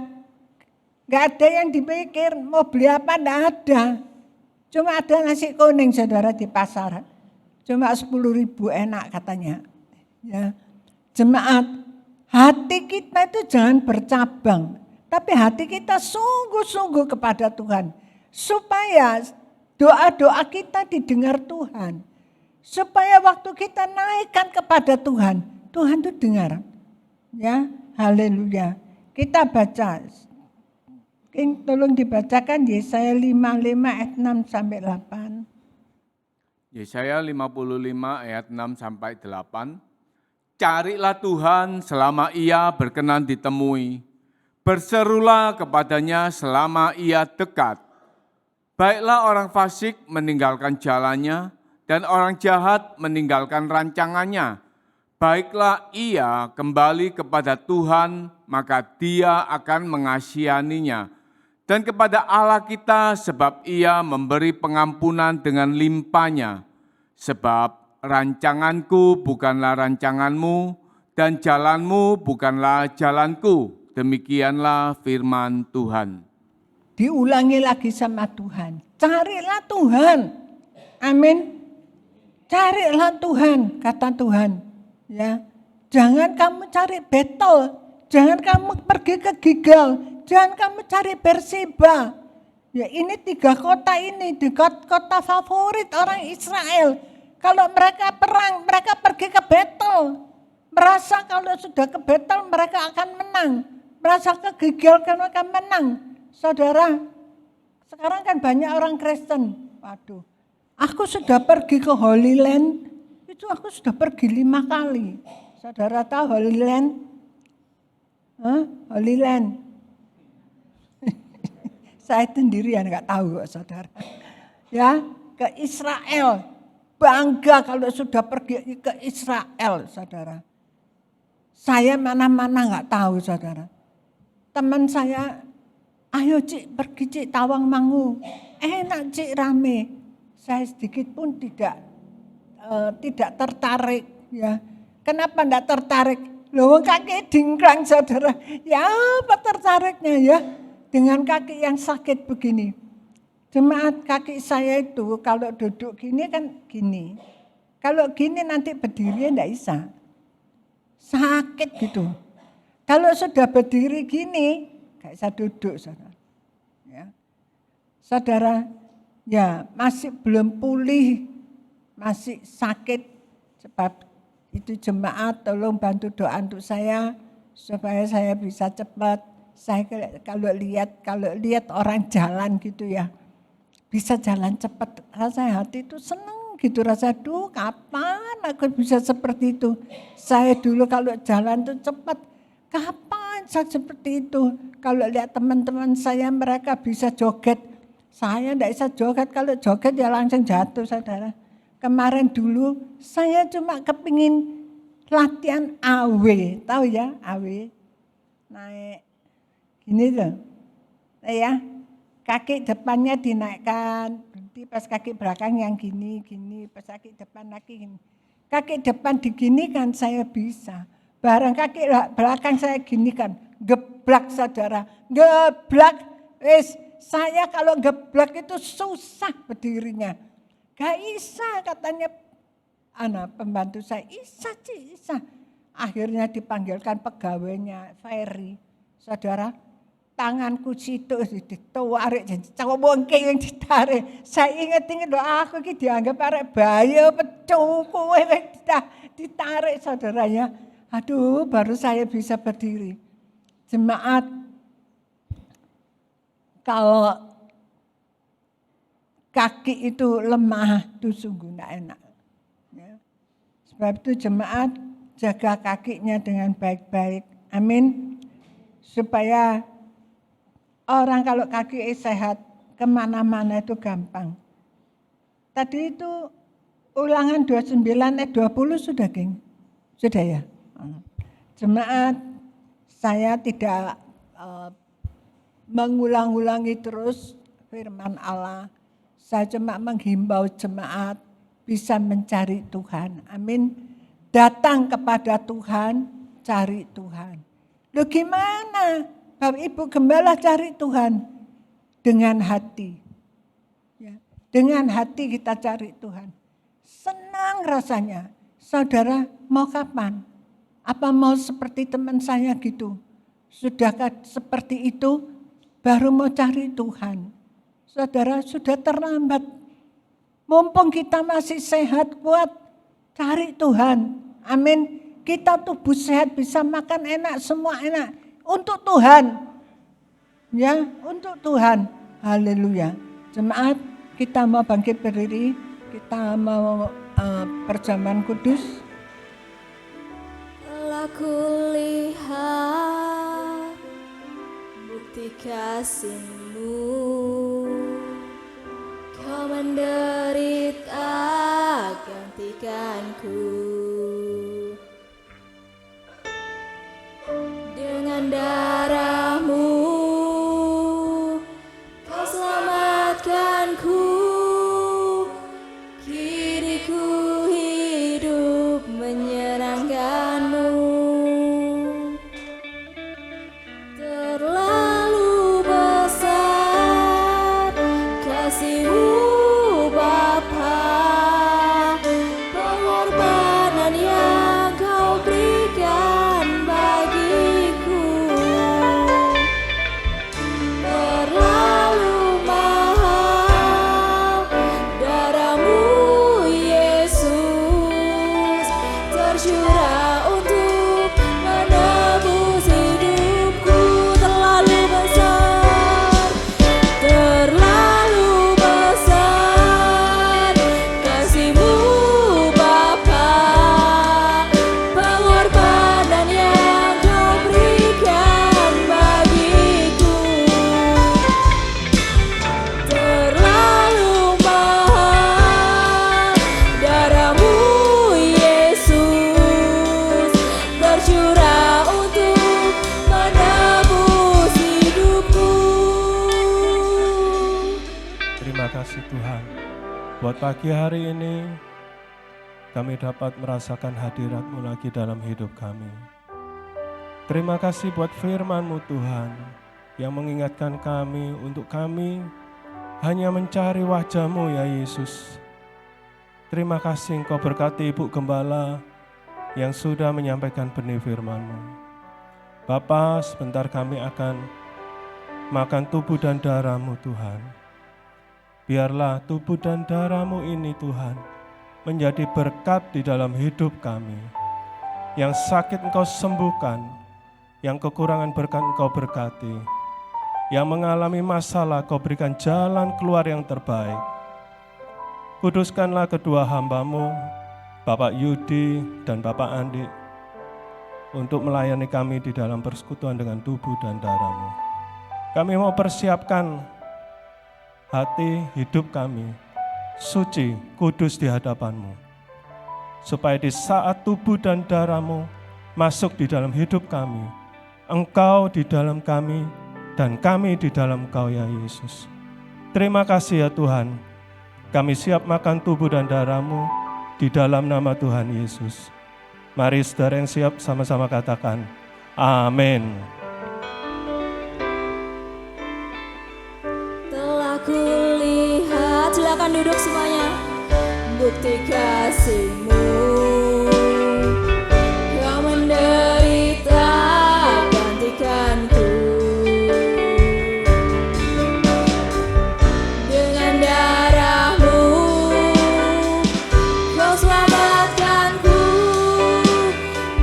[SPEAKER 3] Enggak ada yang dipikir, mau beli apa enggak ada. Cuma ada nasi kuning saudara di pasar. Cuma 10.000 enak katanya. Ya. Jemaat, hati kita itu jangan bercabang. Tapi hati kita sungguh-sungguh kepada Tuhan. Supaya doa-doa kita didengar Tuhan. Supaya waktu kita naikkan kepada Tuhan, Tuhan itu dengar. Ya, haleluya. Kita baca. Tolong dibacakan Yesaya 55 ayat 6 sampai 8.
[SPEAKER 4] Yesaya 55 ayat 6 sampai 8. Carilah Tuhan selama Ia berkenan ditemui. Berserulah kepadanya selama Ia dekat. Baiklah orang fasik meninggalkan jalannya, dan orang jahat meninggalkan rancangannya. Baiklah ia kembali kepada Tuhan, maka Dia akan mengasihaninya. Dan kepada Allah kita, sebab Ia memberi pengampunan dengan limpahnya. Sebab rancanganku bukanlah rancanganmu, dan jalanmu bukanlah jalanku. Demikianlah firman Tuhan.
[SPEAKER 3] Diulangi lagi sama Tuhan. Carilah Tuhan. Amin. Carilah Tuhan, kata Tuhan. Ya, jangan kamu cari Betel, jangan kamu pergi ke Gilgal, jangan kamu cari Berseba. Ya, ini 3 kota ini, di kota favorit orang Israel. Kalau mereka perang, mereka pergi ke Betel. Merasa kalau sudah ke Betel mereka akan menang. Merasa ke Gilgal kan akan menang. Saudara, sekarang kan banyak orang Kristen. Waduh. Aku sudah pergi ke Holy Land, itu aku sudah pergi 5 kali. Saudara tahu Holy Land? Holy Land. Saya sendirian nggak tahu kok saudara. Ya, ke Israel. Bangga kalau sudah pergi ke Israel saudara. Saya mana-mana nggak tahu saudara. Teman saya, ayo Cik pergi Cik Tawangmangu. Enak Cik, rame. Saya sedikit pun tidak tertarik ya. Kenapa tidak tertarik? Loh kaki dingklang saudara. Ya apa tertariknya ya? Dengan kaki yang sakit begini. Jemaat, kaki saya itu kalau duduk gini kan gini. Kalau gini nanti berdiri tidak bisa. Sakit gitu. Kalau sudah berdiri gini, gak bisa duduk saudara. Ya. Saudara, ya masih belum pulih, masih sakit. Sebab itu jemaat tolong bantu doa untuk saya supaya saya bisa cepat. Saya kalau lihat orang jalan gitu ya, bisa jalan cepat. Rasanya hati itu senang gitu, rasa kapan aku bisa seperti itu. Saya dulu kalau jalan tuh cepat, kapan saya seperti itu. Kalau lihat teman-teman saya mereka bisa joget. Saya tidak bisa joget, kalau joget ya langsung jatuh saudara. Kemarin dulu saya cuma kepingin latihan AW, tahu ya AW? Naik gini tuh, ya kaki depannya dinaikkan, berhenti pas kaki belakang yang gini, pas kaki depan lagi gini. Kaki depan diginikan saya bisa, barang kaki belakang saya ginikan, geblak saudara, geblak, saya kalau geblak itu susah berdirinya. Gak bisa katanya pembantu saya, Isa. Akhirnya dipanggilkan pegawainya Ferry. Saudara, tanganku situ ditarik, cowok yang ditarik. Saya ingat loh aku ini dianggap arek bayi, pecuku ditarik saudaranya. Aduh, baru saya bisa berdiri. Jemaat, kalau kaki itu lemah, itu sungguh tidak enak. Ya. Sebab itu jemaat jaga kakinya dengan baik-baik. Amin. Supaya orang kalau kaki sehat kemana-mana itu gampang. Tadi itu Ulangan 29 ayat 20 sudah geng? Sudah ya? Jemaat, saya tidak mengulang-ulangi terus firman Allah. Saya cuma menghimbau jemaat bisa mencari Tuhan. Amin. Datang kepada Tuhan, cari Tuhan. Loh gimana? Bapak Ibu Gembala cari Tuhan dengan hati. Ya, dengan hati kita cari Tuhan. Senang rasanya. Saudara mau kapan? Apa mau seperti teman saya gitu? Sudahkah seperti itu? Baru mau cari Tuhan. Saudara sudah terlambat. Mumpung kita masih sehat kuat, cari Tuhan. Amin. Kita tubuh sehat bisa makan enak, semua enak. Untuk Tuhan. Ya, untuk Tuhan. Haleluya. Jemaat, kita mau bangkit berdiri. Kita mau perjamuan kudus.
[SPEAKER 2] Telah kulihat bukti kasih-Mu, Kau menderita gantikanku. Dengan darah-Mu Kau selamatkanku. Kini ku hidup menyenangkan-Mu. Terlalu besar kasih-Mu tercurah untuk menebus hidupku. Terlalu besar, terlalu besar kasih-Mu Bapa, pengorbanan yang Kau berikan bagiku. Terlalu mahal darah-Mu Yesus, tercurah untuk menebus hidupku.
[SPEAKER 5] Terima kasih Tuhan, buat pagi hari ini kami dapat merasakan hadirat-Mu lagi dalam hidup kami. Terima kasih buat firman-Mu Tuhan, yang mengingatkan kami untuk kami hanya mencari wajah-Mu ya Yesus. Terima kasih Engkau berkati Ibu Gembala yang sudah menyampaikan benih firman-Mu. Bapa, sebentar kami akan makan tubuh dan darah-Mu Tuhan. Biarlah tubuh dan darah-Mu ini Tuhan menjadi berkat di dalam hidup kami. Yang sakit Engkau sembuhkan, yang kekurangan berkat Engkau berkati, yang mengalami masalah Kau berikan jalan keluar yang terbaik. Kuduskanlah kedua hamba-Mu, Bapak Yudi dan Bapak Andi, untuk melayani kami di dalam persekutuan dengan tubuh dan darah-Mu. Kami mau persiapkan hati hidup kami suci, kudus di hadapan-Mu, supaya di saat tubuh dan darah-Mu masuk di dalam hidup kami, Engkau di dalam kami dan kami di dalam Engkau ya Yesus. Terima kasih ya Tuhan, kami siap makan tubuh dan darah-Mu di dalam nama Tuhan Yesus. Mari saudara yang siap sama-sama katakan, amin.
[SPEAKER 2] Telah kulihat, silakan duduk semuanya, bukti kasih-Mu. Kau menderita gantikanku. Dengan darah-Mu Kau selamatkanku.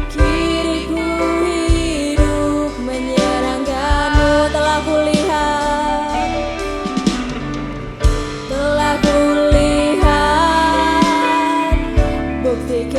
[SPEAKER 2] Kini ku hidup menyenangkan-Mu. Telah kulihat, telah kulihat bukti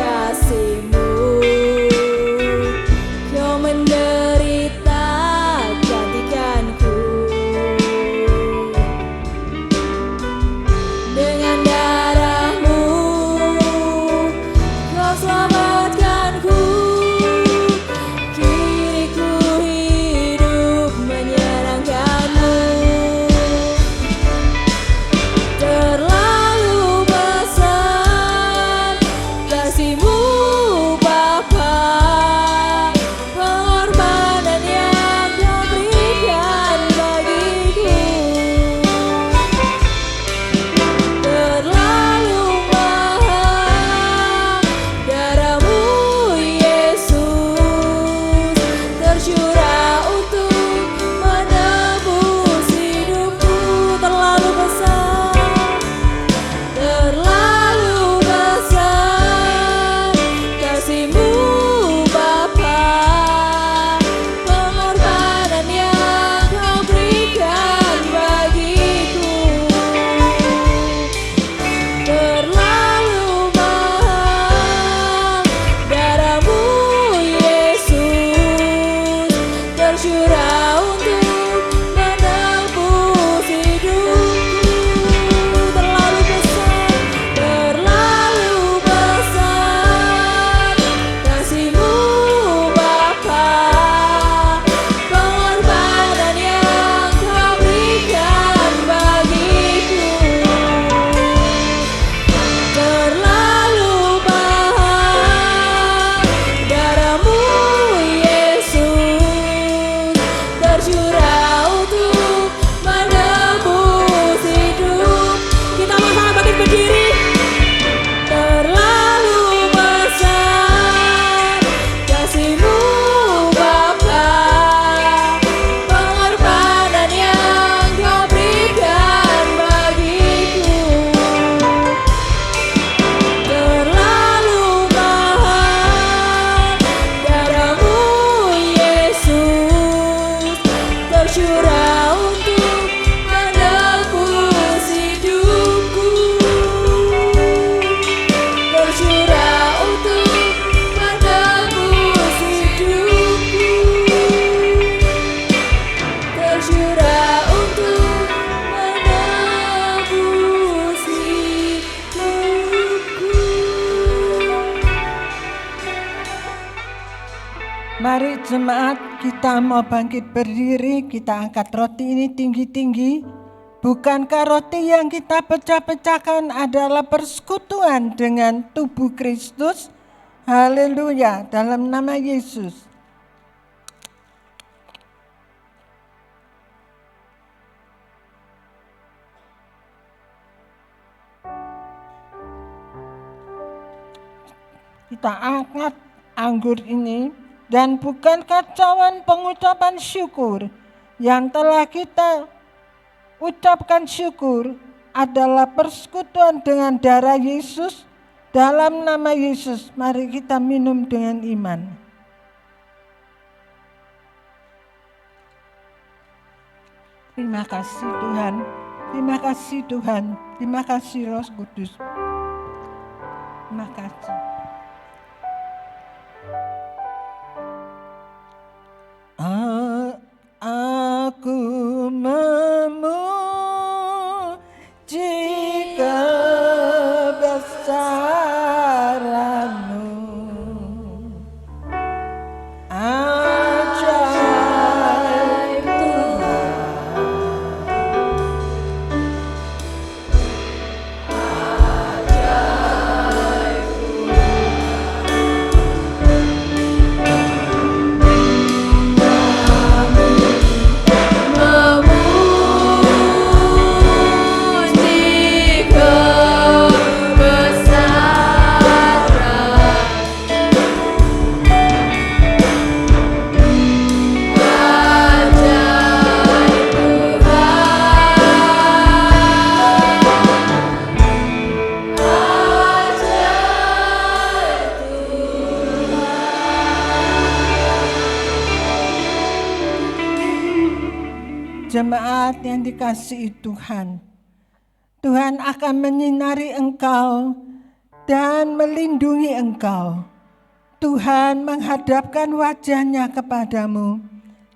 [SPEAKER 3] Mari jemaat, kita mau bangkit berdiri, kita angkat roti ini tinggi-tinggi. Bukankah roti yang kita pecah-pecahkan adalah persekutuan dengan tubuh Kristus? Haleluya, dalam nama Yesus. Kita angkat anggur ini, dan bukan kacauan pengucapan syukur yang telah kita ucapkan syukur adalah persekutuan dengan darah Yesus. Dalam nama Yesus, mari kita minum dengan iman. Terima kasih Tuhan, terima kasih Tuhan, terima kasih Roh Kudus. Terima kasih. Aku memuji kebesaran-Mu, ajaib Tuhan, ajaib Jemaat yang dikasihi Tuhan, Tuhan akan menyinari engkau dan melindungi engkau. Tuhan menghadapkan wajahnya kepadamu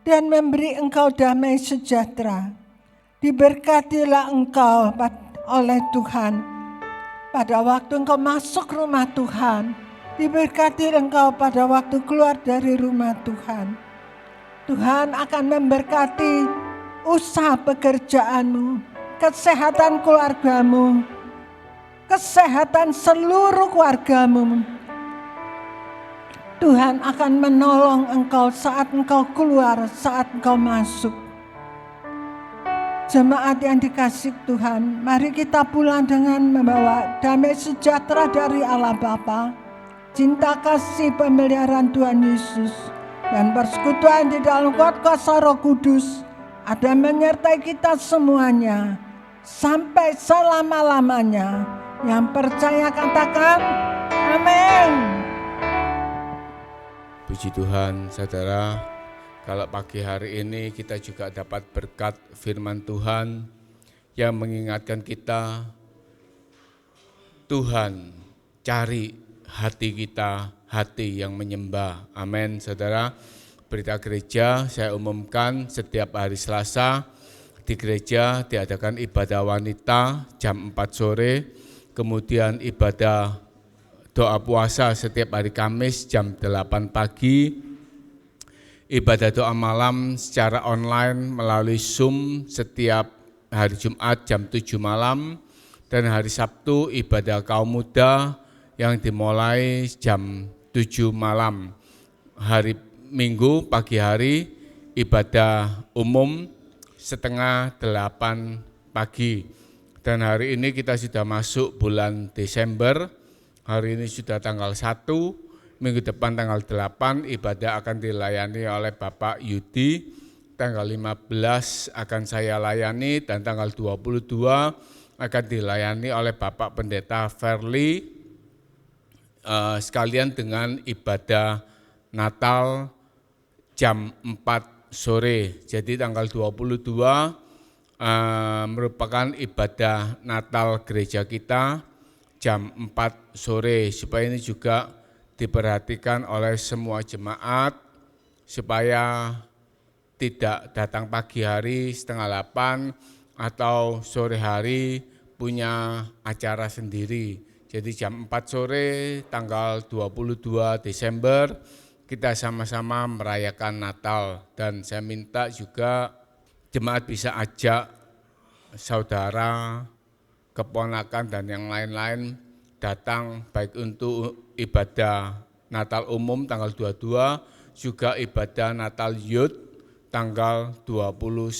[SPEAKER 3] dan memberi engkau damai sejahtera. Diberkatilah engkau oleh Tuhan pada waktu engkau masuk rumah Tuhan. Diberkati engkau pada waktu keluar dari rumah Tuhan. Tuhan akan memberkati usaha pekerjaanmu, kesehatan keluargamu, kesehatan seluruh keluargamu. Tuhan akan menolong engkau saat engkau keluar, saat engkau masuk. Jemaat yang dikasihi Tuhan, mari kita pulang dengan membawa damai sejahtera dari Allah Bapa, cinta kasih pemeliharaan Tuhan Yesus, dan persekutuan di dalam kuasa Roh Kudus ada menyertai kita semuanya sampai selama-lamanya. Yang percaya katakan amin.
[SPEAKER 4] Puji Tuhan, saudara, kalau pagi hari ini kita juga dapat berkat firman Tuhan yang mengingatkan kita, Tuhan cari hati kita, hati yang menyembah. Amin, saudara. Berita gereja saya umumkan setiap hari Selasa di gereja diadakan ibadah wanita jam 4 sore, kemudian ibadah doa puasa setiap hari Kamis jam 8 pagi, ibadah doa malam secara online melalui Zoom setiap hari Jumat jam 7 malam, dan hari Sabtu ibadah kaum muda yang dimulai jam 7 malam. Hari Minggu pagi hari ibadah umum setengah 8 pagi. Dan hari ini kita sudah masuk bulan Desember. Hari ini sudah tanggal 1, minggu depan tanggal 8 ibadah akan dilayani oleh Bapak Yudi. Tanggal 15 akan saya layani dan tanggal 22 akan dilayani oleh Bapak Pendeta Verly, sekalian dengan ibadah Natal jam 4 sore. Jadi tanggal 22 merupakan ibadah Natal gereja kita jam 4 sore. Supaya ini juga diperhatikan oleh semua jemaat supaya tidak datang pagi hari setengah 8 atau sore hari punya acara sendiri. Jadi jam 4 sore tanggal 22 Desember kita sama-sama merayakan Natal. Dan saya minta juga jemaat bisa ajak saudara, keponakan dan yang lain-lain datang baik untuk ibadah Natal umum tanggal 22, juga ibadah Natal Youth tanggal 21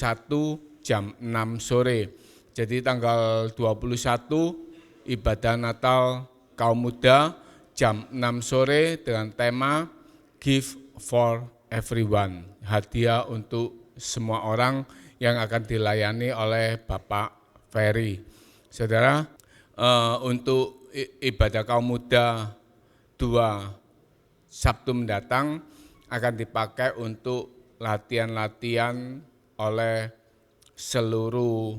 [SPEAKER 4] jam 6 sore. Jadi tanggal 21 ibadah Natal kaum muda jam 6 sore dengan tema Give for Everyone, hadiah untuk semua orang yang akan dilayani oleh Bapak Ferry. Saudara, untuk ibadah kaum muda 2 Sabtu mendatang akan dipakai untuk latihan-latihan oleh seluruh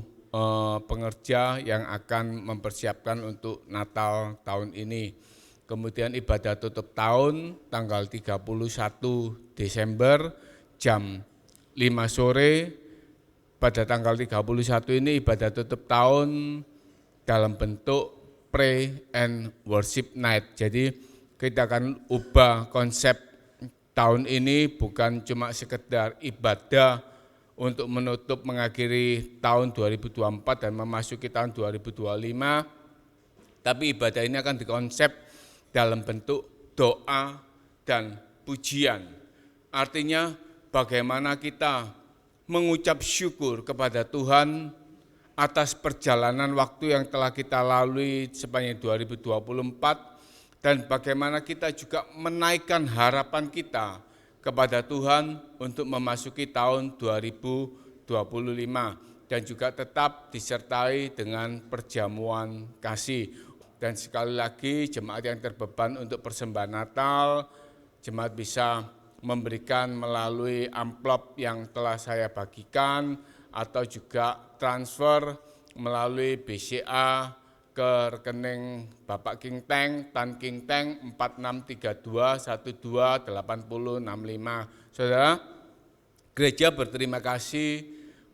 [SPEAKER 4] pengerja yang akan mempersiapkan untuk Natal tahun ini. Kemudian ibadah tutup tahun tanggal 31 Desember jam 5 sore. Pada tanggal 31 ini ibadah tutup tahun dalam bentuk pray and worship night. Jadi kita akan ubah konsep tahun ini bukan cuma sekedar ibadah untuk menutup mengakhiri tahun 2024 dan memasuki tahun 2025, tapi ibadah ini akan dikonsep dalam bentuk doa dan pujian. Artinya bagaimana kita mengucap syukur kepada Tuhan atas perjalanan waktu yang telah kita lalui sepanjang 2024 dan bagaimana kita juga menaikkan harapan kita kepada Tuhan untuk memasuki tahun 2025 dan juga tetap disertai dengan perjamuan kasih. Dan sekali lagi jemaat yang terbeban untuk persembahan Natal, jemaat bisa memberikan melalui amplop yang telah saya bagikan atau juga transfer melalui BCA ke rekening Bapak King Teng, Tan King Teng 4632128065. Saudara, gereja berterima kasih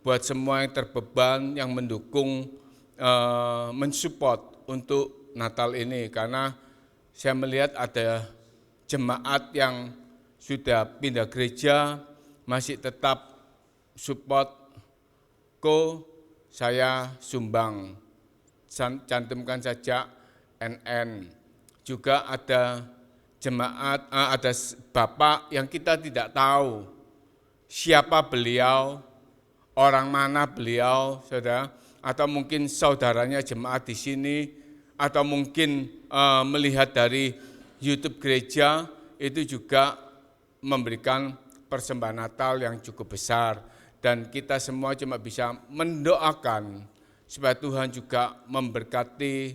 [SPEAKER 4] buat semua yang terbeban, yang mendukung, mensupport untuk Natal ini, karena saya melihat ada jemaat yang sudah pindah gereja masih tetap support, saya sumbang, cantumkan saja NN. Juga ada jemaat, ada bapak yang kita tidak tahu siapa beliau, orang mana beliau, saudara, atau mungkin saudaranya jemaat di sini, atau mungkin melihat dari YouTube gereja, itu juga memberikan persembahan Natal yang cukup besar. Dan kita semua cuma bisa mendoakan supaya Tuhan juga memberkati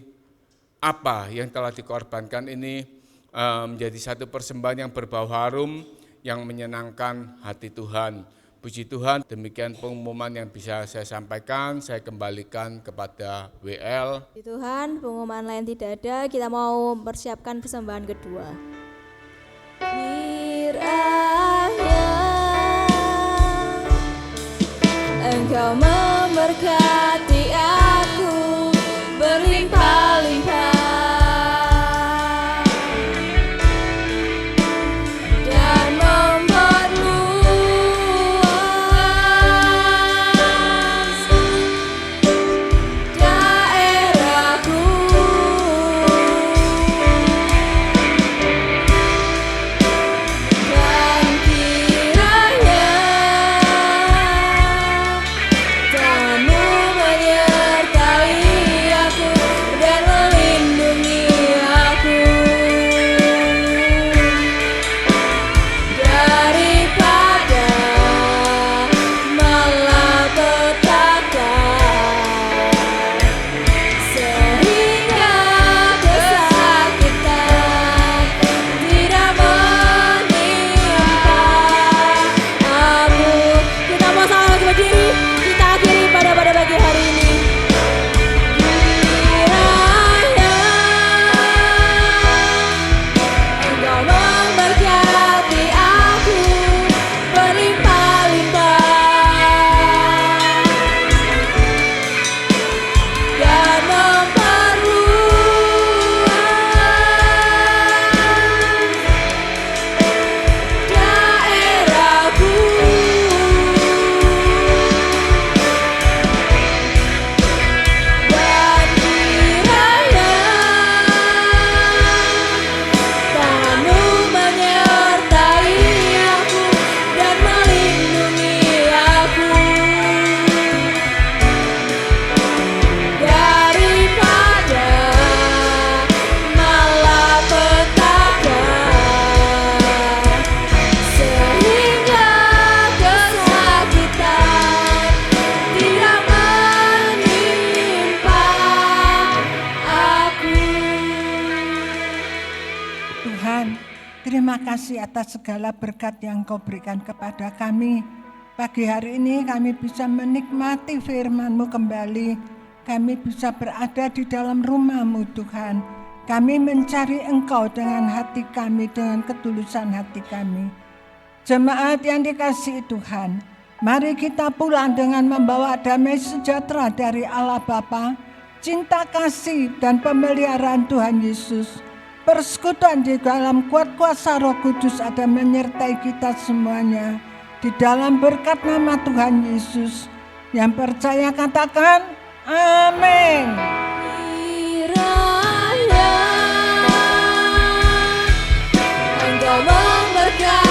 [SPEAKER 4] apa yang telah dikorbankan ini menjadi satu persembahan yang berbau harum, yang menyenangkan hati Tuhan. Puji Tuhan, demikian pengumuman yang bisa saya sampaikan. Saya kembalikan kepada WL.
[SPEAKER 1] Puji Tuhan, pengumuman lain tidak ada. Kita mau mempersiapkan persembahan kedua. Kiranya Engkau memberkati aku berlimpah-limpah dan memperluas daerahku.
[SPEAKER 3] kasih atas segala berkat yang Kau berikan kepada kami. Pagi hari ini kami bisa menikmati firman-Mu kembali. Kami bisa berada di dalam rumah-Mu Tuhan. Kami mencari Engkau dengan hati kami, dengan ketulusan hati kami. Jemaat yang dikasihi Tuhan, mari kita pulang dengan membawa damai sejahtera dari Allah Bapa, cinta kasih dan pemeliharaan Tuhan Yesus. Persekutuan di dalam kuat kuasa Roh Kudus ada menyertai kita semuanya. Di dalam berkat nama Tuhan Yesus, yang percaya katakan amin.
[SPEAKER 2] Kiranya Engkau memberkati